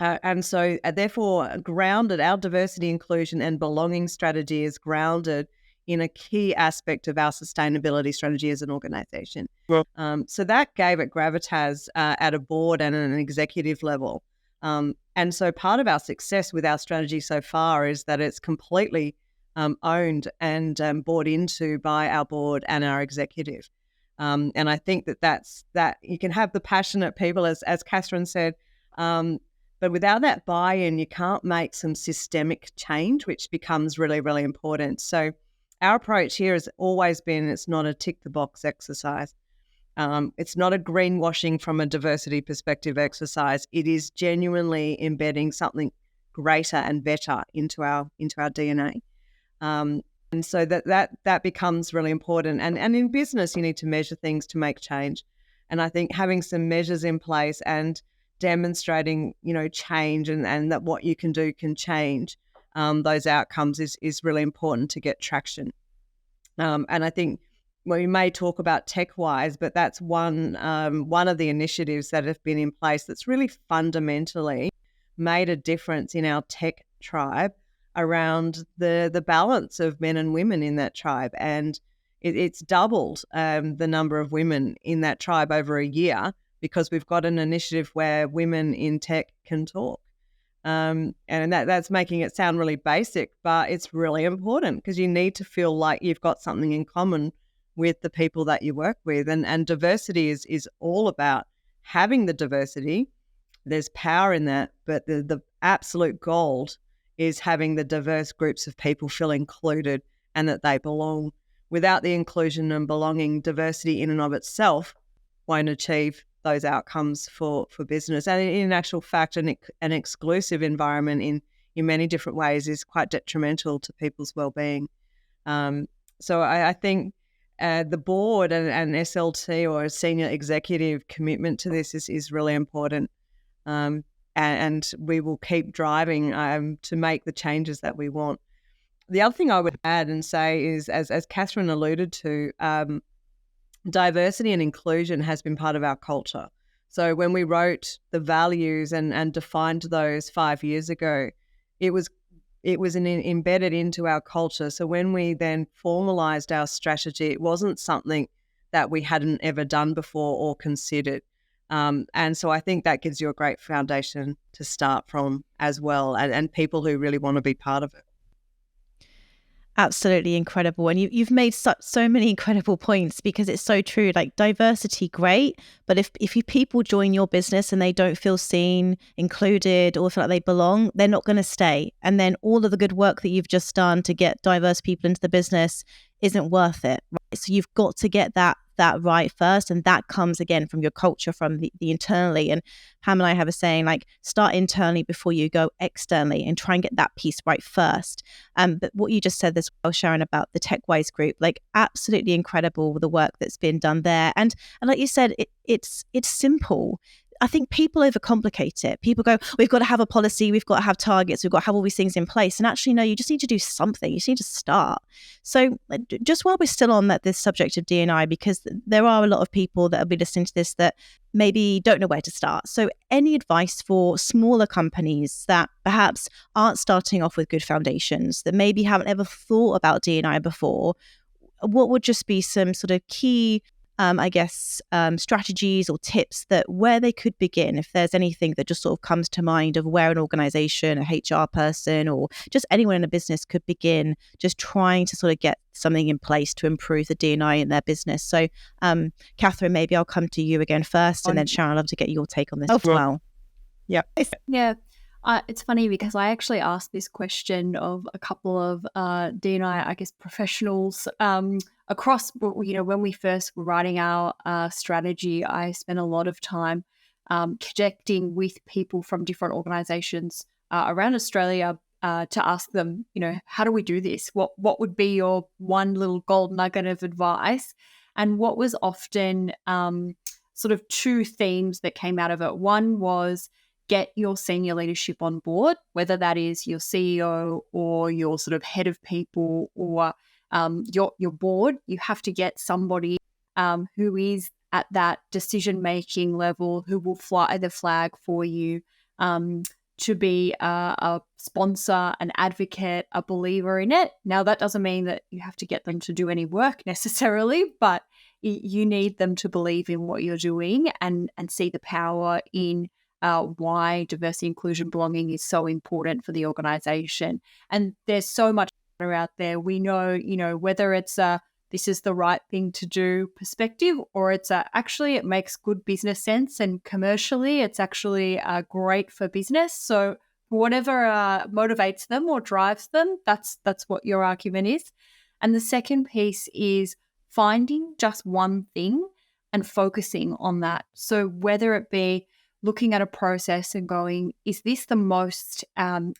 And so therefore grounded, our diversity, inclusion and belonging strategy is grounded in a key aspect of our sustainability strategy as an organisation. Well, so that gave it gravitas at a board and an executive level. And so part of our success with our strategy so far is that it's completely owned and bought into by our board and our executive. And I think that's you can have the passionate people, as Katherine said, but without that buy-in, you can't make some systemic change, which becomes really, really important. So our approach here has always been it's not a tick-the-box exercise. It's not a greenwashing from a diversity perspective exercise. It is genuinely embedding something greater and better into our DNA. And so that becomes really important. And in business, you need to measure things to make change. And I think having some measures in place and demonstrating, change and that what you can do can change those outcomes is really important to get traction. And I think we may talk about tech-wise, but that's one of the initiatives that have been in place that's really fundamentally made a difference in our tech tribe around the balance of men and women in that tribe. And it's doubled the number of women in that tribe over a year, because we've got an initiative where women in tech can talk. And that's making it sound really basic, but it's really important because you need to feel like you've got something in common with the people that you work with. And diversity is all about having the diversity. There's power in that, but the absolute gold is having the diverse groups of people feel included and that they belong. Without the inclusion and belonging, diversity in and of itself won't achieve those outcomes for business. And in actual fact, an exclusive environment in many different ways is quite detrimental to people's well-being. So I think the board and SLT or a senior executive commitment to this is really important. And we will keep driving to make the changes that we want. The other thing I would add and say is, as Katherine alluded to, diversity and inclusion has been part of our culture. So when we wrote the values and defined those 5 years ago, it was embedded into our culture. So when we then formalized our strategy, it wasn't something that we hadn't ever done before or considered. And so I think that gives you a great foundation to start from as well, and people who really want to be part of it. Absolutely incredible. And you've made so many incredible points, because it's so true. Like, diversity, great. But if you people join your business and they don't feel seen, included, or feel like they belong, they're not going to stay. And then all of the good work that you've just done to get diverse people into the business isn't worth it. Right? So you've got to get that right first. And that comes again from your culture, from the internally. And Pam and I have a saying, like, start internally before you go externally, and try and get that piece right first. But what you just said as well, Sharon, about the TechWise group, like, absolutely incredible the work that's been done there. And like you said, it's simple. I think people overcomplicate it. People go, we've got to have a policy, we've got to have targets, we've got to have all these things in place. And actually, no, you just need to do something. You just need to start. So just while we're still on this subject of D&I, because there are a lot of people that will be listening to this that maybe don't know where to start. So any advice for smaller companies that perhaps aren't starting off with good foundations, that maybe haven't ever thought about D&I before, what would just be some sort of key strategies or tips that where they could begin, if there's anything that just sort of comes to mind of where an organization, a HR person, or just anyone in a business could begin just trying to sort of get something in place to improve the D&I in their business. So, Katherine, maybe I'll come to you again first, and then Sharon, I'd love to get your take on this as well. Yeah. Yeah. It's funny because I actually asked this question of a couple of D&I, professionals across, when we first were writing our strategy. I spent a lot of time connecting with people from different organisations around Australia to ask them, how do we do this? What would be your one little gold nugget of advice? And what was often sort of two themes that came out of it. One was, get your senior leadership on board, whether that is your CEO or your sort of head of people or your board. You have to get somebody who is at that decision-making level, who will fly the flag for you, to be a sponsor, an advocate, a believer in it. Now, that doesn't mean that you have to get them to do any work necessarily, but you need them to believe in what you're doing and see the power in why diversity, inclusion, belonging is so important for the organisation. And there's so much out there. We know, whether it's this is the right thing to do perspective, or it's actually it makes good business sense, and commercially it's actually great for business. So whatever motivates them or drives them, that's what your argument is. And the second piece is finding just one thing and focusing on that. So whether it be looking at a process and going, is this the most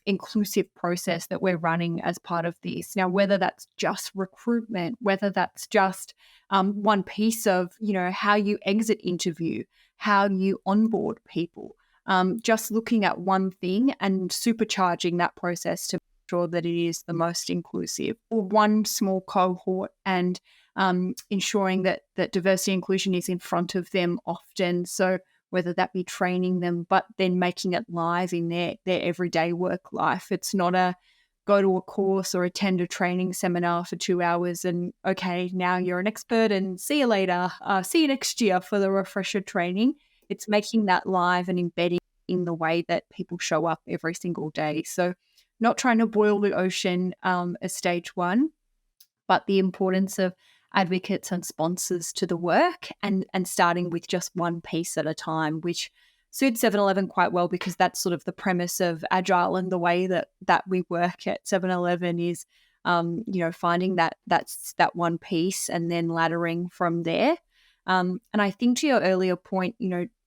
inclusive process that we're running as part of this? Now, whether that's just recruitment, whether that's just one piece of, how you exit interview, how you onboard people, just looking at one thing and supercharging that process to make sure that it is the most inclusive, or one small cohort and ensuring that diversity inclusion is in front of them often. So whether that be training them, but then making it live in their everyday work life. It's not a go to a course or attend a training seminar for 2 hours and, okay, now you're an expert and see you later. See you next year for the refresher training. It's making that live and embedding in the way that people show up every single day. So not trying to boil the ocean as stage one, but the importance of advocates and sponsors to the work and starting with just one piece at a time, which suits 7-Eleven quite well, because that's sort of the premise of Agile, and the way that we work at 7-Eleven is, finding that one piece and then laddering from there. And I think to your earlier point,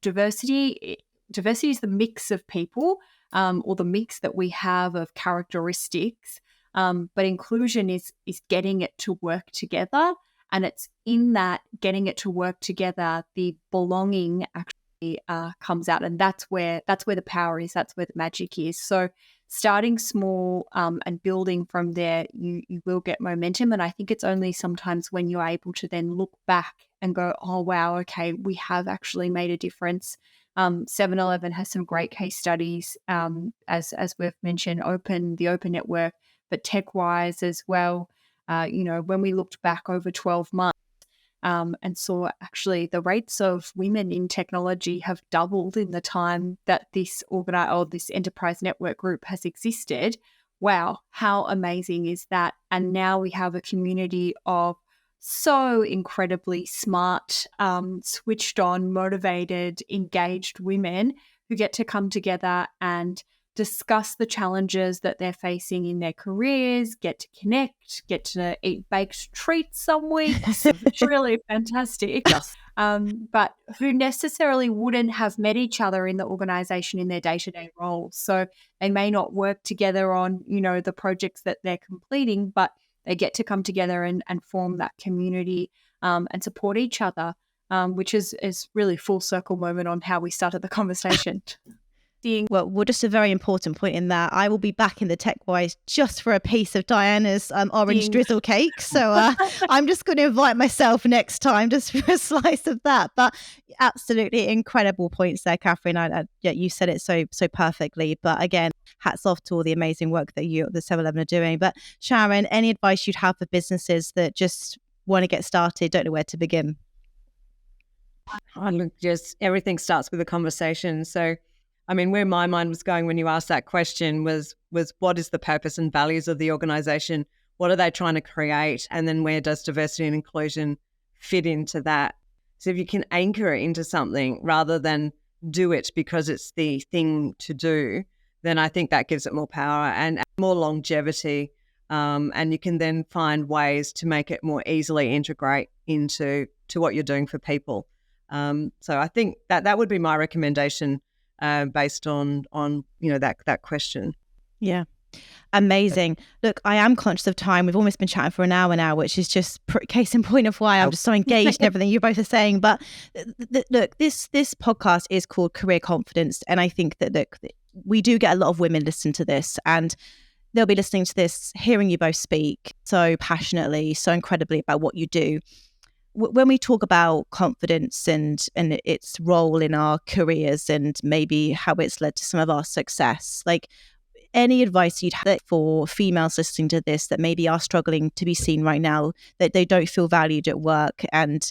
diversity is the mix of people, or the mix that we have of characteristics. But inclusion is getting it to work together. And it's in that getting it to work together, the belonging actually comes out. And that's where the power is. That's where the magic is. So starting small and building from there, you will get momentum. And I think it's only sometimes when you're able to then look back and go, oh, wow, okay, we have actually made a difference. 7-Eleven has some great case studies, as we've mentioned, the Open Network, but TechWise as well. When we looked back over 12 months and saw actually the rates of women in technology have doubled in the time that this enterprise network group has existed, wow, how amazing is that? And now we have a community of so incredibly smart, switched on, motivated, engaged women who get to come together and discuss the challenges that they're facing in their careers, get to connect, get to eat baked treats some weeks. It's really fantastic. Yes. But who necessarily wouldn't have met each other in the organization in their day-to-day roles. So they may not work together on, the projects that they're completing, but they get to come together and form that community and support each other, which is really full circle moment on how we started the conversation. Well, just a very important point in that. I will be back in the Tech Wise just for a piece of Diana's orange drizzle cake. So I'm just going to invite myself next time just for a slice of that. But absolutely incredible points there, Katherine. Yeah, you said it so perfectly. But again, hats off to all the amazing work that you at the 7-Eleven are doing. But Sharon, any advice you'd have for businesses that just want to get started, don't know where to begin? Look, just everything starts with a conversation. So I mean, where my mind was going when you asked that question was what is the purpose and values of the organisation? What are they trying to create? And then where does diversity and inclusion fit into that? So if you can anchor it into something rather than do it because it's the thing to do, then I think that gives it more power and more longevity. And you can then find ways to make it more easily integrate into what you're doing for people. So I think that would be my recommendation. Based on that question. Yeah. Amazing. Look, I am conscious of time. We've almost been chatting for an hour now, which is just case in point of why I'm just so engaged in everything you both are saying. But look, this podcast is called Career Confidence. And I think that we do get a lot of women listen to this, and they'll be listening to this, hearing you both speak so passionately, so incredibly about what you do. When we talk about confidence and its role in our careers and maybe how it's led to some of our success, like any advice you'd have for females listening to this that maybe are struggling to be seen right now, that they don't feel valued at work and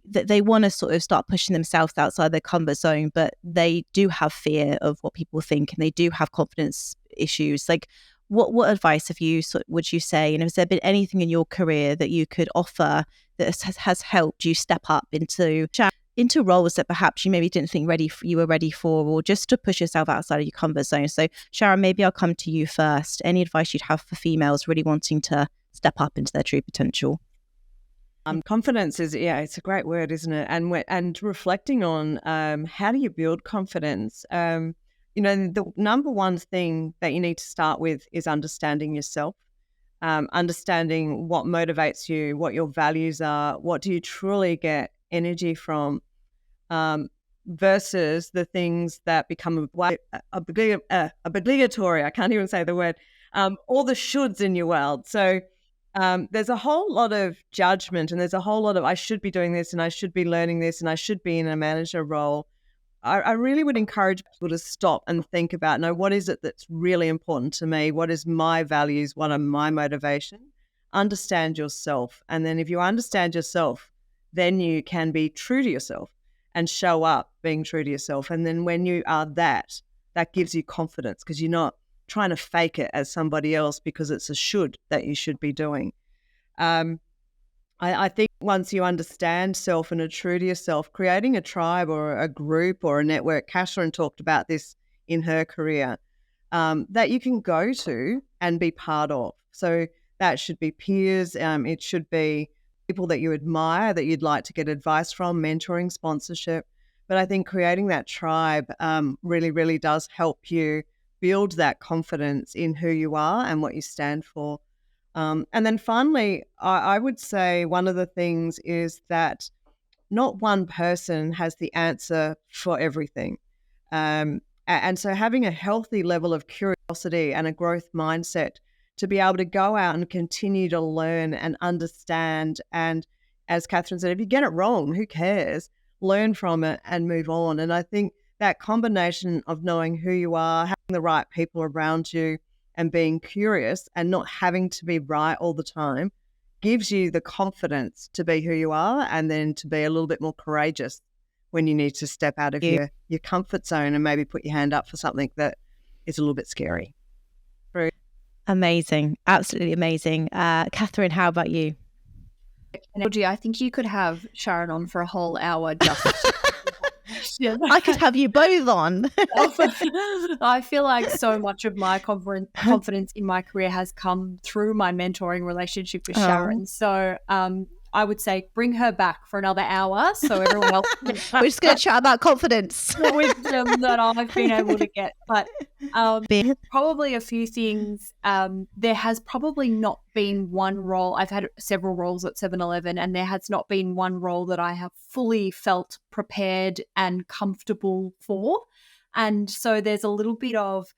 that they want to sort of start pushing themselves outside their comfort zone, but they do have fear of what people think and they do have confidence issues. Like, what advice would you say? And has there been anything in your career that you could offer that has helped you step up into roles that perhaps you maybe didn't think you were ready for, or just to push yourself outside of your comfort zone? So Sharon, maybe I'll come to you first. Any advice you'd have for females really wanting to step up into their true potential? Confidence it's a great word, isn't it? And reflecting on how do you build confidence? The number one thing that you need to start with is understanding yourself, understanding what motivates you, what your values are, what do you truly get energy from, versus the things that become obligatory. I can't even say the word. All the shoulds in your world. So there's a whole lot of judgment, and there's a whole lot of I should be doing this, and I should be learning this, and I should be in a manager role. I really would encourage people to stop and think about, what is it that's really important to me? What is my values? What are my motivations? Understand yourself. And then if you understand yourself, then you can be true to yourself and show up being true to yourself. And then when you are that gives you confidence because you're not trying to fake it as somebody else because it's a should that you should be doing. I think once you understand self and are true to yourself, creating a tribe or a group or a network, Katherine talked about this in her career, that you can go to and be part of. So that should be peers. It should be people that you admire, that you'd like to get advice from, mentoring, sponsorship. But I think creating that tribe really, really does help you build that confidence in who you are and what you stand for. And then finally, I would say one of the things is that not one person has the answer for everything. And so having a healthy level of curiosity and a growth mindset to be able to go out and continue to learn and understand. And as Katherine said, if you get it wrong, who cares? Learn from it and move on. And I think that combination of knowing who you are, having the right people around you, and being curious and not having to be right all the time gives you the confidence to be who you are and then to be a little bit more courageous when you need to step out of your comfort zone and maybe put your hand up for something that is a little bit scary. Amazing. Absolutely amazing. Katherine, how about you? Georgie, I think you could have Sharon on for a whole hour just. I could have you both on. I feel like so much of my confidence in my career has come through my mentoring relationship with Sharon. So I would say bring her back for another hour so everyone else can We're just going to chat about confidence. the wisdom that I've been able to get. But probably a few things. There has probably not been one role. I've had several roles at 7-Eleven, and there has not been one role that I have fully felt prepared and comfortable for. And so there's a little bit of,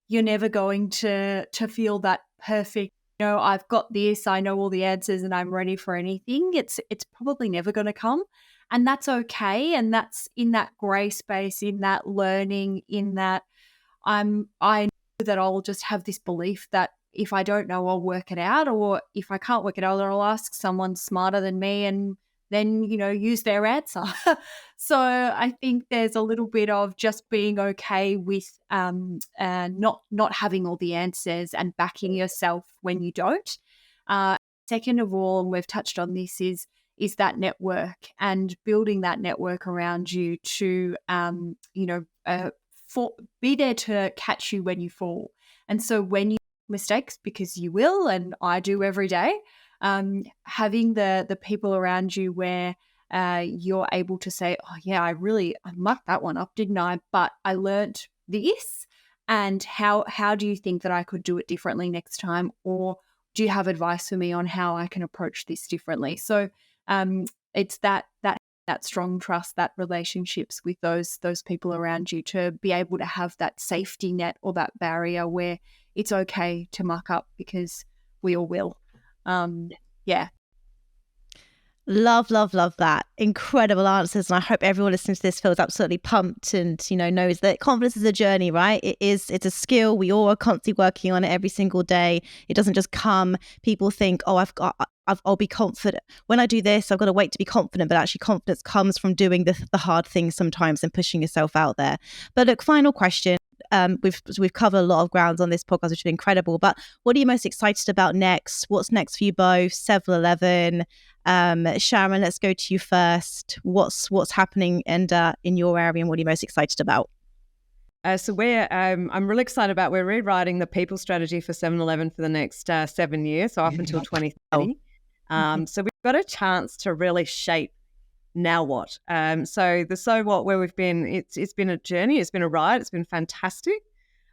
you're never going to feel that perfect, I've got this, I know all the answers and I'm ready for anything. It's probably never going to come. And that's okay. And that's in that gray space, in that learning, in that I know that I'll just have this belief that if I don't know, I'll work it out. Or if I can't work it out, I'll ask someone smarter than me and then, use their answer. So I think there's a little bit of just being okay with not having all the answers and backing yourself when you don't. Second of all, and we've touched on this, is that network and building that network around you to, be there to catch you when you fall. And so when you make mistakes, because you will, and I do every day, having the people around you where you're able to say, oh yeah, I mucked that one up, didn't I? But I learnt this, and how do you think that I could do it differently next time? Or do you have advice for me on how I can approach this differently? So it's that strong trust, that relationships with those people around you, to be able to have that safety net or that barrier where it's okay to muck up, because we all will. Yeah. Love that. Incredible answers. And I hope everyone listening to this feels absolutely pumped and, knows that confidence is a journey, right? It's a skill. We all are constantly working on it every single day. It doesn't just come. People think, oh, I'll be confident. When I do this, I've got to wait to be confident. But actually confidence comes from doing the hard things sometimes and pushing yourself out there. But look, final question. We've covered a lot of grounds on this podcast, which has been incredible. But what are you most excited about next? What's next for you both? 7-Eleven. Sharon, let's go to you first. What's happening in your area, and what are you most excited about? So I'm really excited about, we're rewriting the people strategy for 7-Eleven for the next 7 years, so up until 2030. So we've got a chance to really shape now what. So the so what, where we've been, it's been a journey, it's been a ride, it's been fantastic,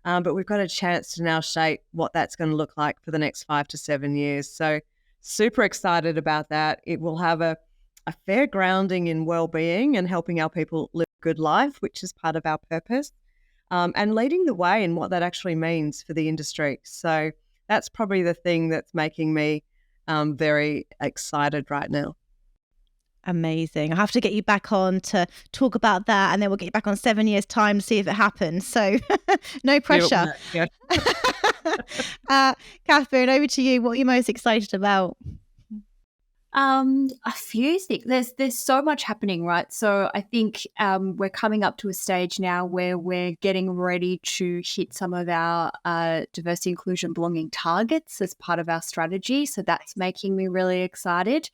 but we've got a chance to now shape what that's going to look like for the next 5 to 7 years. So super excited about that. It will have a fair grounding in well-being and helping our people live a good life, which is part of our purpose, and leading the way in what that actually means for the industry. So that's probably the thing that's making me very excited right now. Amazing. I have to get you back on to talk about that, and then we'll get you back on 7 years' time to see if it happens. So no pressure. Yeah. Katherine, over to you. What are you most excited about? A few things. There's so much happening, right? So I think we're coming up to a stage now where we're getting ready to hit some of our diversity, inclusion, belonging targets as part of our strategy. So that's making me really excited.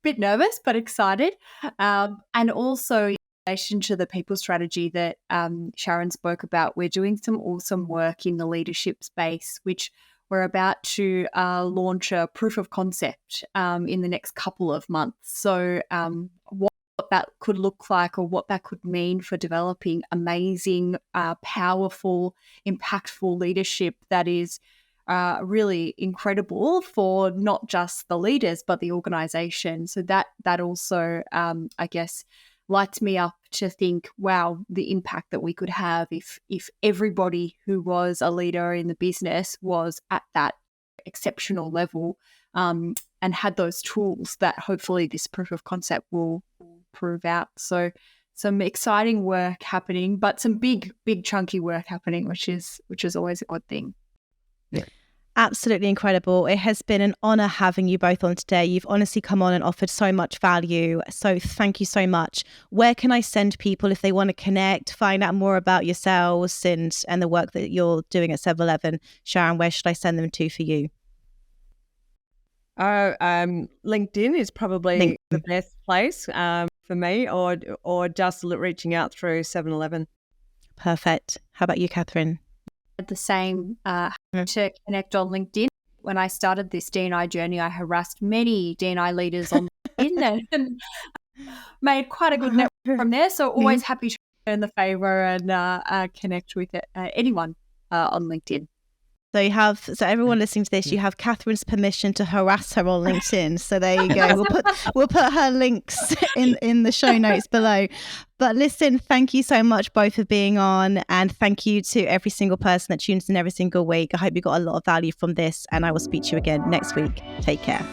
Bit nervous, but excited. And also in relation to the people strategy that Sharon spoke about, we're doing some awesome work in the leadership space, which we're about to launch a proof of concept in the next couple of months. So what that could look like, or what that could mean for developing amazing, powerful, impactful leadership that is really incredible for not just the leaders, but the organization. So that also, I guess, lights me up to think, wow, the impact that we could have if everybody who was a leader in the business was at that exceptional level, and had those tools that hopefully this proof of concept will prove out. So some exciting work happening, but some big chunky work happening, which is always a good thing. Yeah. Absolutely incredible. It has been an honor having you both on today. You've honestly come on and offered so much value. So thank you so much. Where can I send people if they want to connect, find out more about yourselves and the work that you're doing at 7-Eleven? Sharon, where should I send them to for you? LinkedIn is probably the best place for me, or just reaching out through 7-Eleven. Perfect. How about you, Katherine? The same to connect on LinkedIn. When I started this D&I journey, I harassed many D&I leaders on LinkedIn and made quite a good network from there. So always happy to return the favour and connect with anyone on LinkedIn. So everyone listening to this, you have Katherine's permission to harass her on LinkedIn. So there you go. We'll put her links in the show notes below. But listen, thank you so much both for being on, and thank you to every single person that tunes in every single week. I hope you got a lot of value from this, and I will speak to you again next week. Take care.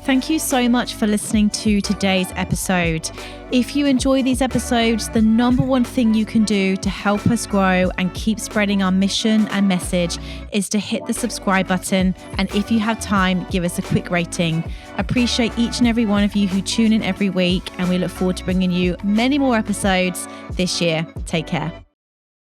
Thank you so much for listening to today's episode. If you enjoy these episodes, the number one thing you can do to help us grow and keep spreading our mission and message is to hit the subscribe button. And if you have time, give us a quick rating. Appreciate each and every one of you who tune in every week, and we look forward to bringing you many more episodes this year. Take care.